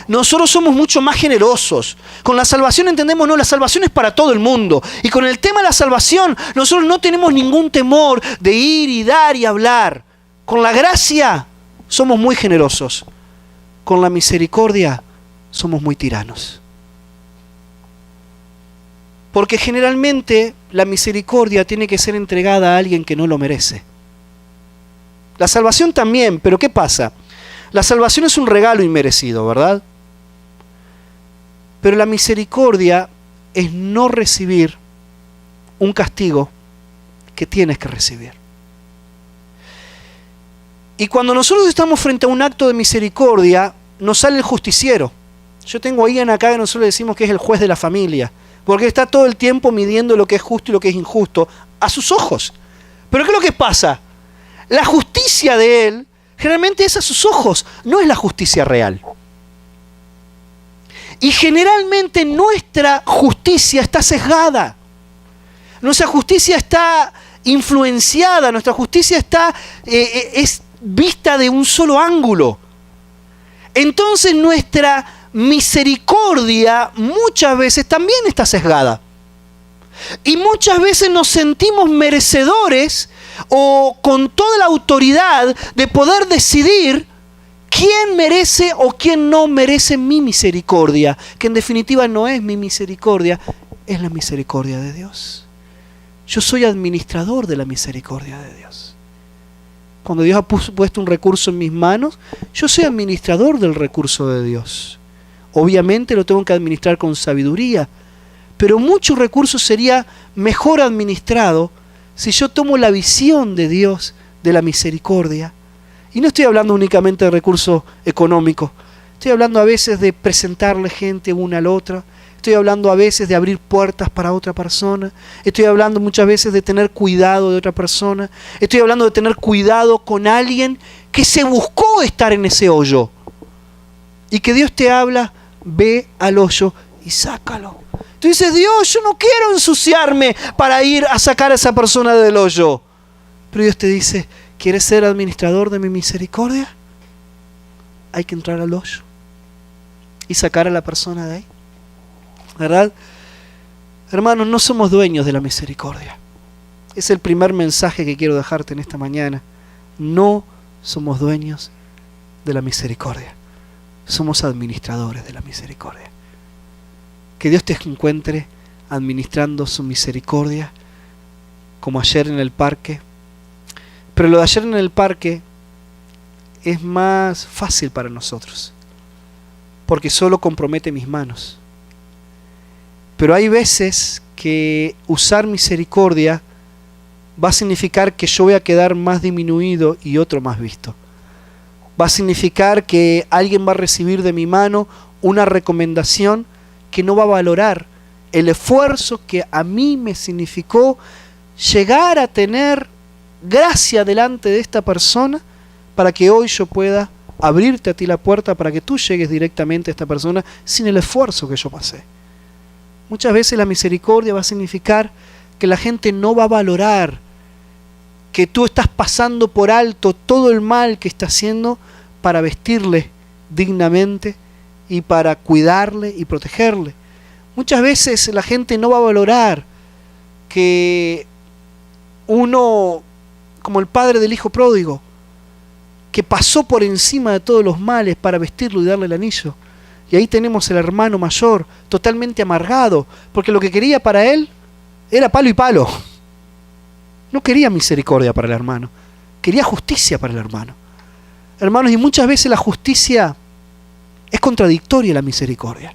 Nosotros somos mucho más generosos. Con la salvación entendemos, no, la salvación es para todo el mundo. Y con el tema de la salvación, nosotros no tenemos ningún temor de ir y dar y hablar. Con la gracia somos muy generosos. Con la misericordia somos muy tiranos. Porque generalmente la misericordia tiene que ser entregada a alguien que no lo merece. La salvación también, pero ¿qué pasa? La salvación es un regalo inmerecido, ¿verdad? Pero la misericordia es no recibir un castigo que tienes que recibir. Y cuando nosotros estamos frente a un acto de misericordia, nos sale el justiciero. Yo tengo a Ian acá que nosotros le decimos que es el juez de la familia, porque está todo el tiempo midiendo lo que es justo y lo que es injusto a sus ojos. Pero ¿qué es lo que pasa? La justicia de él generalmente es a sus ojos, no es la justicia real. Y generalmente nuestra justicia está sesgada. Nuestra justicia está influenciada, nuestra justicia es vista de un solo ángulo. Entonces nuestra misericordia muchas veces también está sesgada. Y muchas veces nos sentimos merecedores o con toda la autoridad de poder decidir quién merece o quién no merece mi misericordia, que en definitiva no es mi misericordia, es la misericordia de Dios. Yo soy administrador de la misericordia de Dios. Cuando Dios ha puesto un recurso en mis manos, yo soy administrador del recurso de Dios. Obviamente lo tengo que administrar con sabiduría, pero muchos recursos sería mejor administrado si yo tomo la visión de Dios, de la misericordia. Y no estoy hablando únicamente de recursos económicos, estoy hablando a veces de presentarle gente una a la otra, estoy hablando a veces de abrir puertas para otra persona, estoy hablando muchas veces de tener cuidado de otra persona, estoy hablando de tener cuidado con alguien que se buscó estar en ese hoyo. Y que Dios te habla, ve al hoyo y sácalo. Tú dices, Dios, yo no quiero ensuciarme para ir a sacar a esa persona del hoyo. Pero Dios te dice, ¿quieres ser administrador de mi misericordia? Hay que entrar al hoyo y sacar a la persona de ahí. ¿Verdad? Hermanos, no somos dueños de la misericordia. Es el primer mensaje que quiero dejarte en esta mañana. No somos dueños de la misericordia. Somos administradores de la misericordia. Que Dios te encuentre administrando su misericordia, como ayer en el parque. Pero lo de ayer en el parque es más fácil para nosotros, porque solo compromete mis manos. Pero hay veces que usar misericordia va a significar que yo voy a quedar más disminuido y otro más visto. Va a significar que alguien va a recibir de mi mano una recomendación que no va a valorar el esfuerzo que a mí me significó llegar a tener gracia delante de esta persona para que hoy yo pueda abrirte a ti la puerta para que tú llegues directamente a esta persona sin el esfuerzo que yo pasé. Muchas veces la misericordia va a significar que la gente no va a valorar que tú estás pasando por alto todo el mal que está haciendo para vestirle dignamente y para cuidarle y protegerle. Muchas veces la gente no va a valorar que uno, como el padre del hijo pródigo, que pasó por encima de todos los males para vestirlo y darle el anillo. Y ahí tenemos el hermano mayor, totalmente amargado, porque lo que quería para él era palo y palo. No quería misericordia para el hermano, quería justicia para el hermano. Hermanos, y muchas veces la justicia es contradictoria a la misericordia.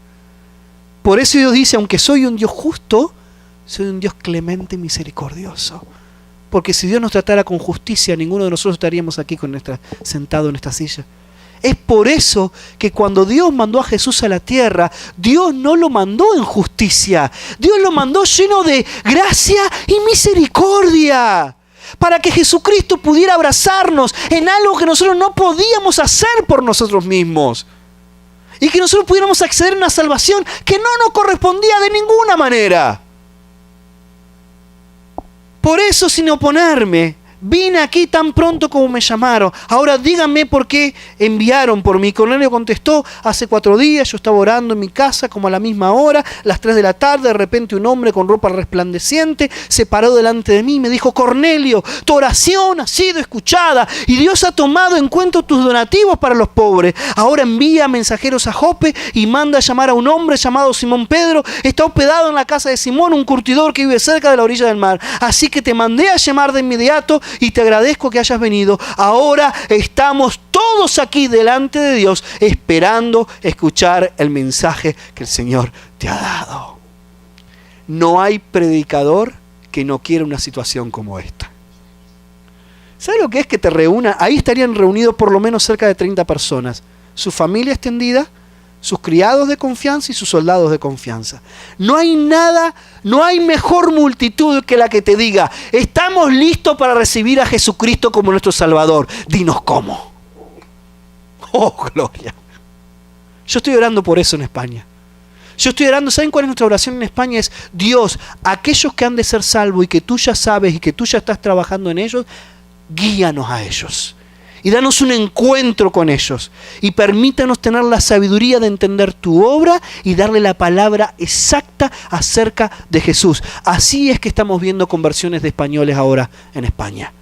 Por eso Dios dice, aunque soy un Dios justo, soy un Dios clemente y misericordioso. Porque si Dios nos tratara con justicia, ninguno de nosotros estaríamos aquí sentado en esta silla. Es por eso que cuando Dios mandó a Jesús a la tierra, Dios no lo mandó en justicia. Dios lo mandó lleno de gracia y misericordia, para que Jesucristo pudiera abrazarnos en algo que nosotros no podíamos hacer por nosotros mismos. Y que nosotros pudiéramos acceder a una salvación que no nos correspondía de ninguna manera. Por eso, sin oponerme, vine aquí tan pronto como me llamaron. Ahora díganme por qué enviaron por mí. Cornelio contestó: hace 4 días yo estaba orando en mi casa como a la misma hora, las 3 de la tarde, de repente un hombre con ropa resplandeciente se paró delante de mí y me dijo: Cornelio, tu oración ha sido escuchada y Dios ha tomado en cuenta tus donativos para los pobres. Ahora envía mensajeros a Jope y manda a llamar a un hombre llamado Simón Pedro. Está hospedado en la casa de Simón, un curtidor que vive cerca de la orilla del mar. Así que te mandé a llamar de inmediato y te agradezco que hayas venido. Ahora estamos todos aquí delante de Dios esperando escuchar el mensaje que el Señor te ha dado. No hay predicador que no quiera una situación como esta. ¿Sabes lo que es que te reúna? Ahí estarían reunidos por lo menos cerca de 30 personas. Su familia extendida, sus criados de confianza y sus soldados de confianza. No hay nada, no hay mejor multitud que la que te diga: estamos listos para recibir a Jesucristo como nuestro Salvador. Dinos cómo. Oh, gloria. Yo estoy orando por eso en España. Yo estoy orando, ¿saben cuál es nuestra oración en España? Es: Dios, aquellos que han de ser salvos y que tú ya sabes y que tú ya estás trabajando en ellos, guíanos a ellos. Y danos un encuentro con ellos. Y permítanos tener la sabiduría de entender tu obra y darle la palabra exacta acerca de Jesús. Así es que estamos viendo conversiones de españoles ahora en España.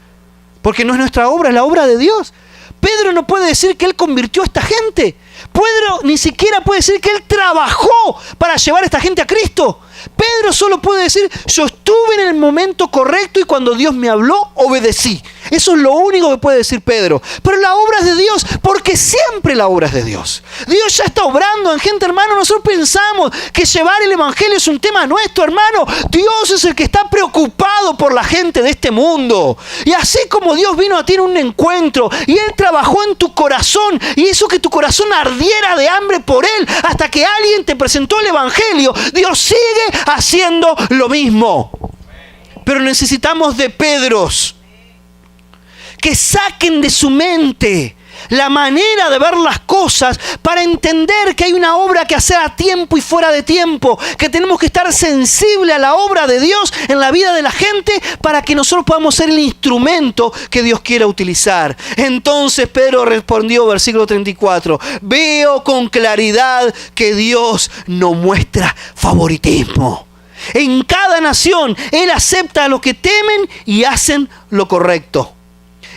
Porque no es nuestra obra, es la obra de Dios. Pedro no puede decir que él convirtió a esta gente. Pedro ni siquiera puede decir que él trabajó para llevar a esta gente a Cristo. Pedro solo puede decir: yo estuve en el momento correcto y cuando Dios me habló, obedecí. Eso es lo único que puede decir Pedro. Pero la obra es de Dios, porque siempre la obra es de Dios. Dios ya está obrando en gente, hermano. Nosotros pensamos que llevar el evangelio es un tema nuestro, hermano. Dios es el que está preocupado por la gente de este mundo. Y así como Dios vino a ti en un encuentro y Él trabajó en tu corazón y hizo que tu corazón ardiera de hambre por Él hasta que alguien te presentó el evangelio, Dios sigue haciendo lo mismo. Pero necesitamos de Pedros que saquen de su mente la manera de ver las cosas para entender que hay una obra que hacer a tiempo y fuera de tiempo, que tenemos que estar sensibles a la obra de Dios en la vida de la gente para que nosotros podamos ser el instrumento que Dios quiera utilizar. Entonces Pedro respondió, versículo 34, veo con claridad que Dios no muestra favoritismo. En cada nación Él acepta a los que temen y hacen lo correcto.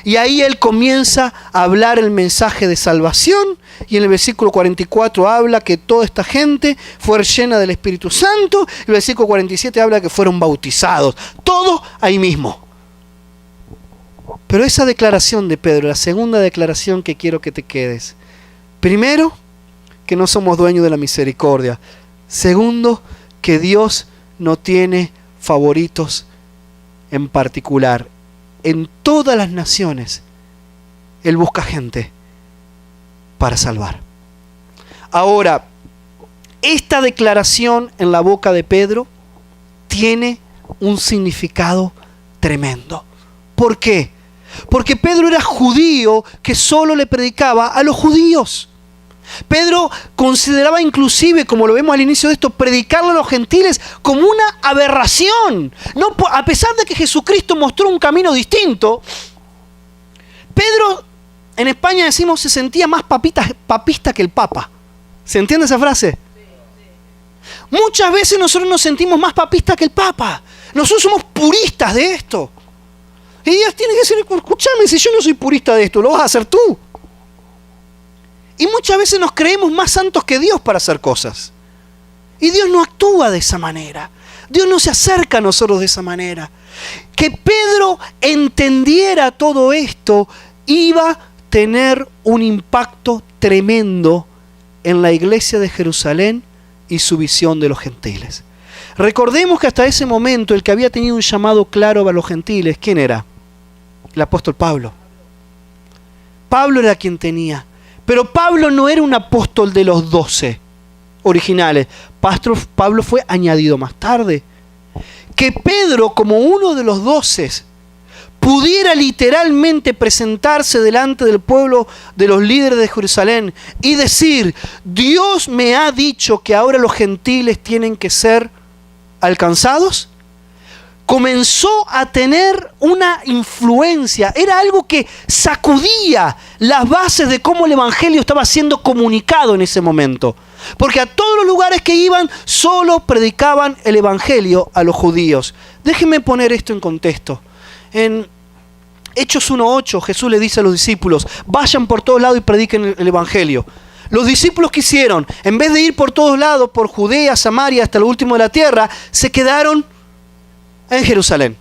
Y ahí él comienza a hablar el mensaje de salvación. Y en el versículo 44 habla que toda esta gente fue llena del Espíritu Santo. Y el versículo 47 habla que fueron bautizados. Todo ahí mismo. Pero esa declaración de Pedro, la segunda declaración que quiero que te quedes. Primero, que no somos dueños de la misericordia. Segundo, que Dios no tiene favoritos en particular. En todas las naciones, Él busca gente para salvar. Ahora, esta declaración en la boca de Pedro tiene un significado tremendo. ¿Por qué? Porque Pedro era judío que solo le predicaba a los judíos. Pedro consideraba inclusive, como lo vemos al inicio de esto, predicarle a los gentiles como una aberración. No, a pesar de que Jesucristo mostró un camino distinto, Pedro, en España decimos, se sentía más papista que el Papa. ¿Se entiende esa frase? Muchas veces nosotros nos sentimos más papistas que el Papa. Nosotros somos puristas de esto. Y Dios tiene que decir, escúchame, si yo no soy purista de esto, lo vas a hacer tú. Y muchas veces nos creemos más santos que Dios para hacer cosas. Y Dios no actúa de esa manera. Dios no se acerca a nosotros de esa manera. Que Pedro entendiera todo esto iba a tener un impacto tremendo en la iglesia de Jerusalén y su visión de los gentiles. Recordemos que hasta ese momento el que había tenido un llamado claro a los gentiles, ¿quién era? El apóstol Pablo. Pablo era quien tenía. Pero Pablo no era un apóstol de los 12 originales. Pablo fue añadido más tarde. Que Pedro, como uno de los 12, pudiera literalmente presentarse delante del pueblo, de los líderes de Jerusalén, y decir: Dios me ha dicho que ahora los gentiles tienen que ser alcanzados, comenzó a tener una influencia. Era algo que sacudía las bases de cómo el evangelio estaba siendo comunicado en ese momento. Porque a todos los lugares que iban solo predicaban el evangelio a los judíos. Déjenme poner esto en contexto. En Hechos 1:8 Jesús le dice a los discípulos: vayan por todos lados y prediquen el evangelio. Los discípulos que hicieron, en vez de ir por todos lados, por Judea, Samaria, hasta lo último de la tierra, se quedaron en Jerusalén.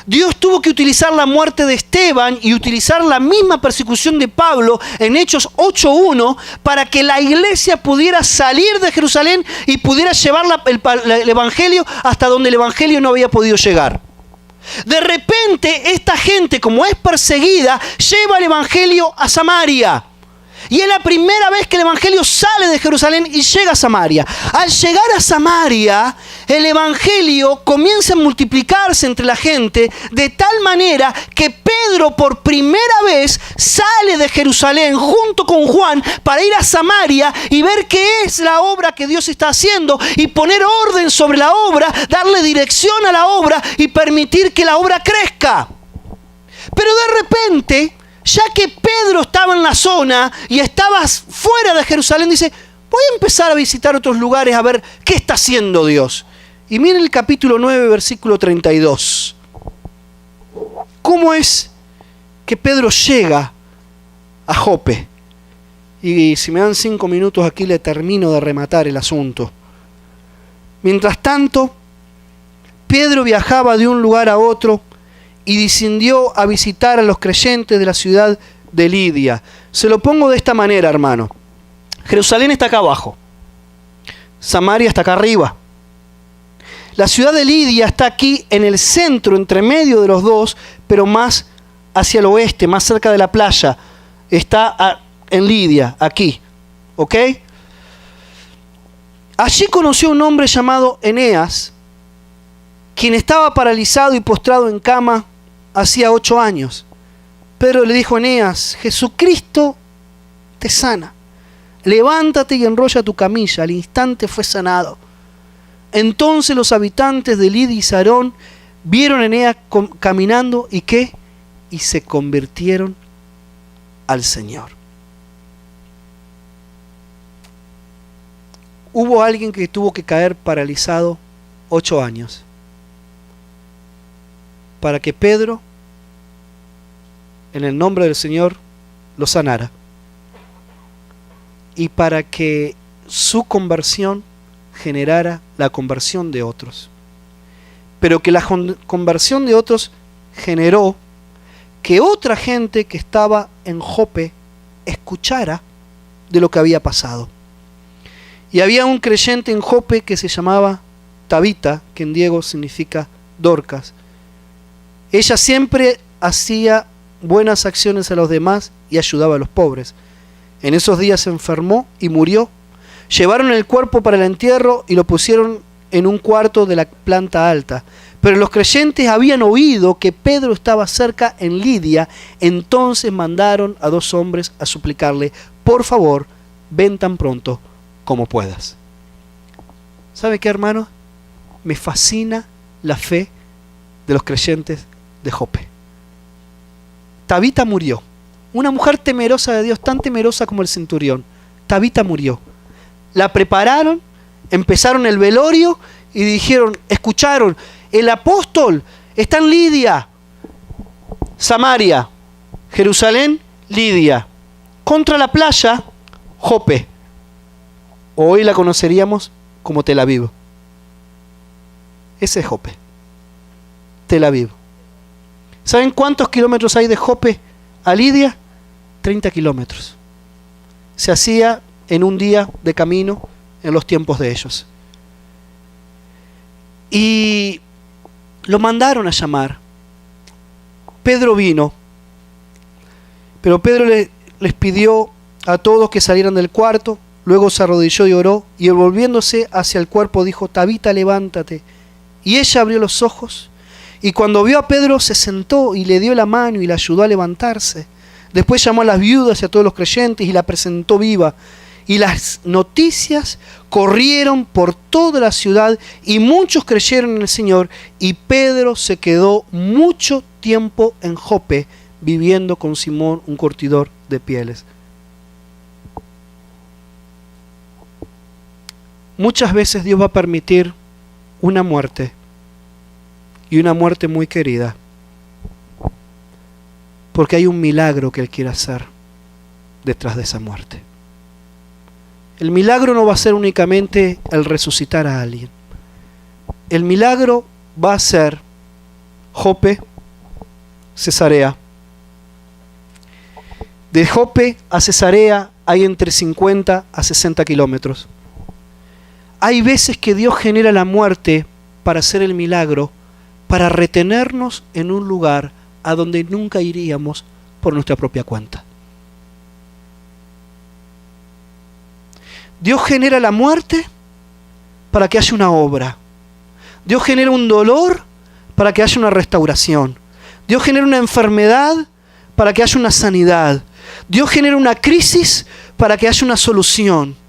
Dios tuvo que utilizar la muerte de Esteban y utilizar la misma persecución de Pablo en Hechos 8:1 para que la iglesia pudiera salir de Jerusalén y pudiera llevar el evangelio hasta donde el evangelio no había podido llegar. De repente, esta gente, como es perseguida, lleva el evangelio a Samaria. Y es la primera vez que el evangelio sale de Jerusalén y llega a Samaria. Al llegar a Samaria, el evangelio comienza a multiplicarse entre la gente de tal manera que Pedro por primera vez sale de Jerusalén junto con Juan para ir a Samaria y ver qué es la obra que Dios está haciendo y poner orden sobre la obra, darle dirección a la obra y permitir que la obra crezca. Pero de repente, ya que Pedro estaba en la zona y estaba fuera de Jerusalén, dice: voy a empezar a visitar otros lugares a ver qué está haciendo Dios. Y miren el capítulo 9, versículo 32. ¿Cómo es que Pedro llega a Jope? Y si me dan 5 minutos aquí le termino de rematar el asunto. Mientras tanto, Pedro viajaba de un lugar a otro y descendió a visitar a los creyentes de la ciudad de Lidia. Se lo pongo de esta manera, hermano. Jerusalén está acá abajo. Samaria está acá arriba. La ciudad de Lidia está aquí en el centro, entre medio de los dos, pero más hacia el oeste, más cerca de la playa. Está en Lidia, aquí. ¿Ok? Allí conoció a un hombre llamado Eneas, quien estaba paralizado y postrado en cama hacía 8 años. Pedro le dijo a Eneas: Jesucristo te sana. Levántate y enrolla tu camilla. Al instante fue sanado. Entonces los habitantes de Lidia y Sarón vieron a Eneas caminando y ¿qué? Y se convirtieron al Señor. Hubo alguien que tuvo que caer paralizado 8 años para que Pedro, en el nombre del Señor, lo sanara. Y para que su conversión generara la conversión de otros. Pero que la conversión de otros generó que otra gente que estaba en Jope escuchara de lo que había pasado. Y había un creyente en Jope que se llamaba Tabita, que en griego significa Dorcas. Ella siempre hacía buenas acciones a los demás y ayudaba a los pobres. En esos días se enfermó y murió. Llevaron el cuerpo para el entierro y lo pusieron en un cuarto de la planta alta. Pero los creyentes habían oído que Pedro estaba cerca en Lidia. Entonces mandaron a 2 hombres a suplicarle: por favor, ven tan pronto como puedas. ¿Sabe qué, hermano? Me fascina la fe de los creyentes de Jope. Tabita murió. Una mujer temerosa de Dios, tan temerosa como el centurión. Tabita murió. La prepararon, empezaron el velorio y dijeron, escucharon, el apóstol está en Lidia, Samaria, Jerusalén, Lidia. Contra la playa, Jope. Hoy la conoceríamos como Tel Aviv. Ese es Jope. Tel Aviv. ¿Saben cuántos kilómetros hay de Jope a Lidia? 30 kilómetros. Se hacía en un día de camino en los tiempos de ellos. Y lo mandaron a llamar. Pedro vino, pero Pedro les pidió a todos que salieran del cuarto, luego se arrodilló y oró, y volviéndose hacia el cuerpo dijo: Tabita, levántate. Y ella abrió los ojos, y cuando vio a Pedro se sentó y le dio la mano y la ayudó a levantarse. Después llamó a las viudas y a todos los creyentes y la presentó viva. Y las noticias corrieron por toda la ciudad y muchos creyeron en el Señor. Y Pedro se quedó mucho tiempo en Jope, viviendo con Simón, un curtidor de pieles. Muchas veces Dios va a permitir una muerte, y una muerte muy querida, porque hay un milagro que Él quiere hacer detrás de esa muerte. El milagro no va a ser únicamente el resucitar a alguien. El milagro va a ser Jope, Cesarea. De Jope a Cesarea hay entre 50 a 60 kilómetros. Hay veces que Dios genera la muerte para hacer el milagro, para retenernos en un lugar a donde nunca iríamos por nuestra propia cuenta. Dios genera la muerte para que haya una obra. Dios genera un dolor para que haya una restauración. Dios genera una enfermedad para que haya una sanidad. Dios genera una crisis para que haya una solución.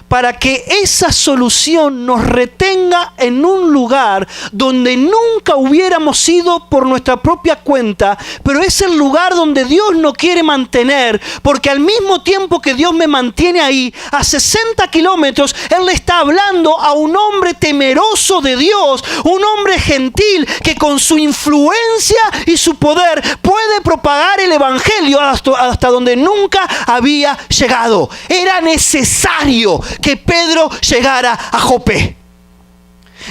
Para que esa solución nos retenga en un lugar donde nunca hubiéramos ido por nuestra propia cuenta, pero es el lugar donde Dios nos quiere mantener, porque al mismo tiempo que Dios me mantiene ahí, a 60 kilómetros, Él le está hablando a un hombre temeroso de Dios, un hombre gentil que con su influencia y su poder puede propagar el evangelio hasta donde nunca había llegado. Era necesario que Pedro llegara a Jope.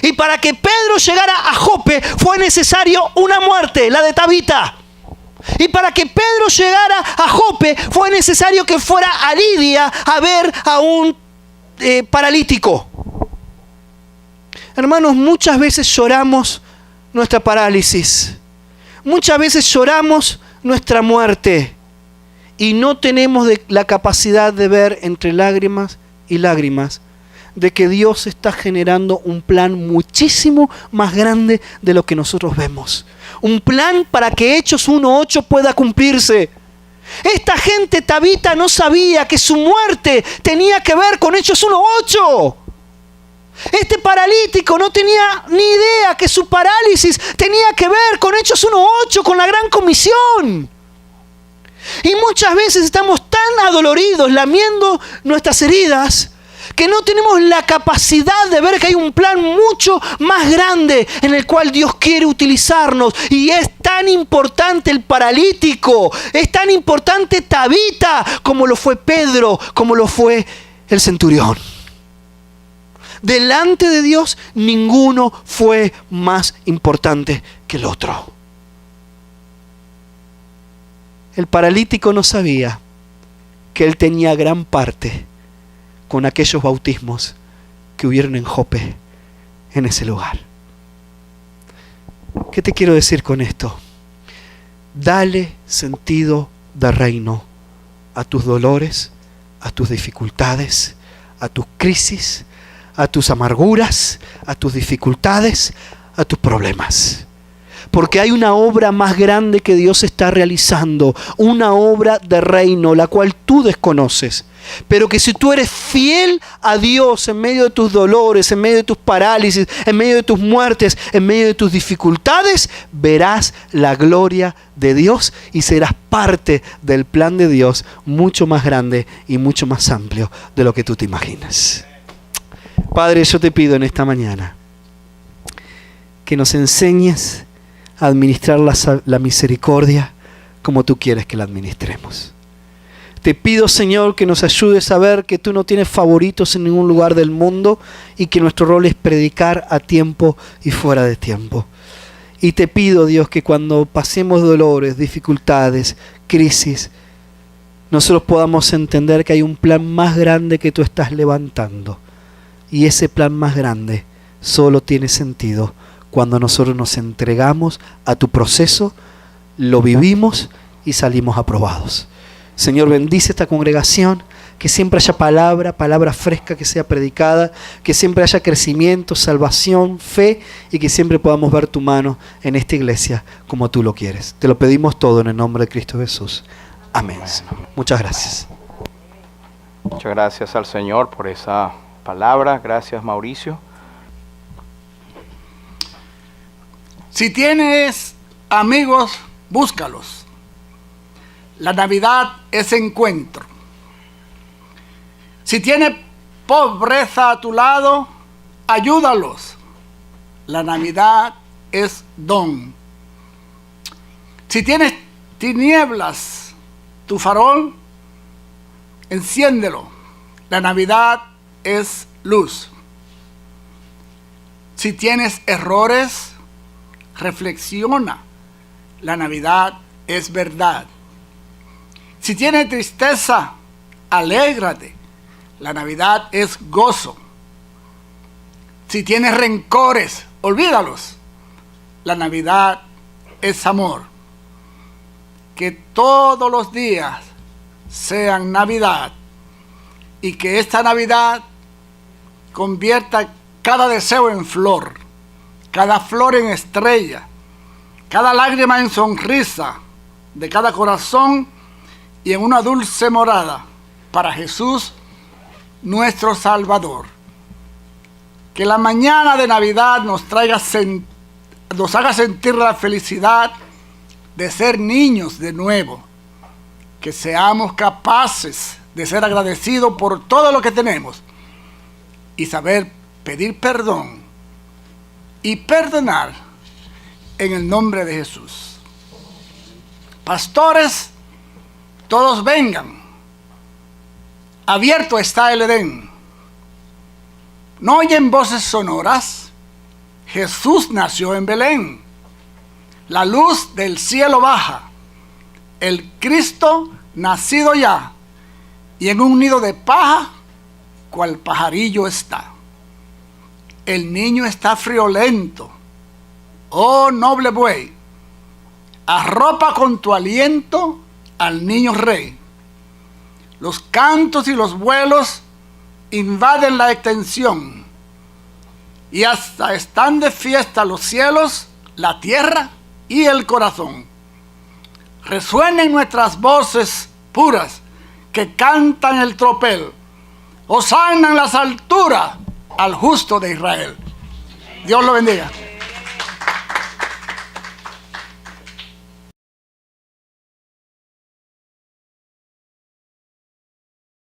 Y para que Pedro llegara a Jope fue necesario una muerte, la de Tabita. Y para que Pedro llegara a Jope fue necesario que fuera a Lidia a ver a un paralítico. Hermanos, muchas veces lloramos nuestra parálisis. Muchas veces lloramos nuestra muerte. Y no tenemos la capacidad de ver entre lágrimas y lágrimas de que Dios está generando un plan muchísimo más grande de lo que nosotros vemos. Un plan para que Hechos 1:8 pueda cumplirse. Esta gente, Tabita, no sabía que su muerte tenía que ver con Hechos 1:8. Este paralítico no tenía ni idea que su parálisis tenía que ver con Hechos 1:8, con la gran comisión. Y muchas veces estamos tan adoloridos, lamiendo nuestras heridas, que no tenemos la capacidad de ver que hay un plan mucho más grande en el cual Dios quiere utilizarnos. Y es tan importante el paralítico, es tan importante Tabita como lo fue Pedro, como lo fue el centurión. Delante de Dios ninguno fue más importante que el otro. El paralítico no sabía que él tenía gran parte con aquellos bautismos que hubieron en Jope, en ese lugar. ¿Qué te quiero decir con esto? Dale sentido de reino a tus dolores, a tus dificultades, a tus crisis, a tus amarguras, a tus dificultades, a tus problemas. Porque hay una obra más grande que Dios está realizando, una obra de reino, la cual tú desconoces. Pero que si tú eres fiel a Dios en medio de tus dolores, en medio de tus parálisis, en medio de tus muertes, en medio de tus dificultades, verás la gloria de Dios y serás parte del plan de Dios mucho más grande y mucho más amplio de lo que tú te imaginas. Padre, yo te pido en esta mañana que nos enseñes a administrar la misericordia como tú quieres que la administremos. Te pido, Señor, que nos ayudes a ver que tú no tienes favoritos en ningún lugar del mundo y que nuestro rol es predicar a tiempo y fuera de tiempo. Y te pido, Dios, que cuando pasemos dolores, dificultades, crisis, nosotros podamos entender que hay un plan más grande que tú estás levantando. Y ese plan más grande solo tiene sentido cuando nosotros nos entregamos a tu proceso, lo vivimos y salimos aprobados. Señor, bendice esta congregación, que siempre haya palabra fresca que sea predicada, que siempre haya crecimiento, salvación, fe, y que siempre podamos ver tu mano en esta iglesia como tú lo quieres. Te lo pedimos todo en el nombre de Cristo Jesús. Amén. Muchas gracias. Muchas gracias al Señor por esa palabra. Gracias, Mauricio. Si tienes amigos, búscalos. La Navidad es encuentro. Si tienes pobreza a tu lado, ayúdalos. La Navidad es don. Si tienes tinieblas, tu farol, enciéndelo. La Navidad es luz. Si tienes errores, reflexiona. La Navidad es verdad. Si tienes tristeza, alégrate. La Navidad es gozo. Si tienes rencores, olvídalos. La Navidad es amor. Que todos los días sean Navidad y que esta Navidad convierta cada deseo en flor, cada flor en estrella, cada lágrima en sonrisa de cada corazón y en una dulce morada para Jesús, nuestro Salvador. Que la mañana de Navidad nos haga sentir la felicidad de ser niños de nuevo. Que seamos capaces de ser agradecidos por todo lo que tenemos y saber pedir perdón y perdonar en el nombre de Jesús. Pastores, todos vengan. Abierto está el Edén. ¿No oyen voces sonoras? Jesús nació en Belén. La luz del cielo baja. El Cristo nacido ya. Y en un nido de paja, cual pajarillo está. El niño está friolento. Oh noble buey, arropa con tu aliento al niño rey. Los cantos y los vuelos invaden la extensión, y hasta están de fiesta los cielos, la tierra y el corazón. Resuenen nuestras voces puras que cantan el tropel. Hosana en las alturas al justo de Israel. Dios lo bendiga.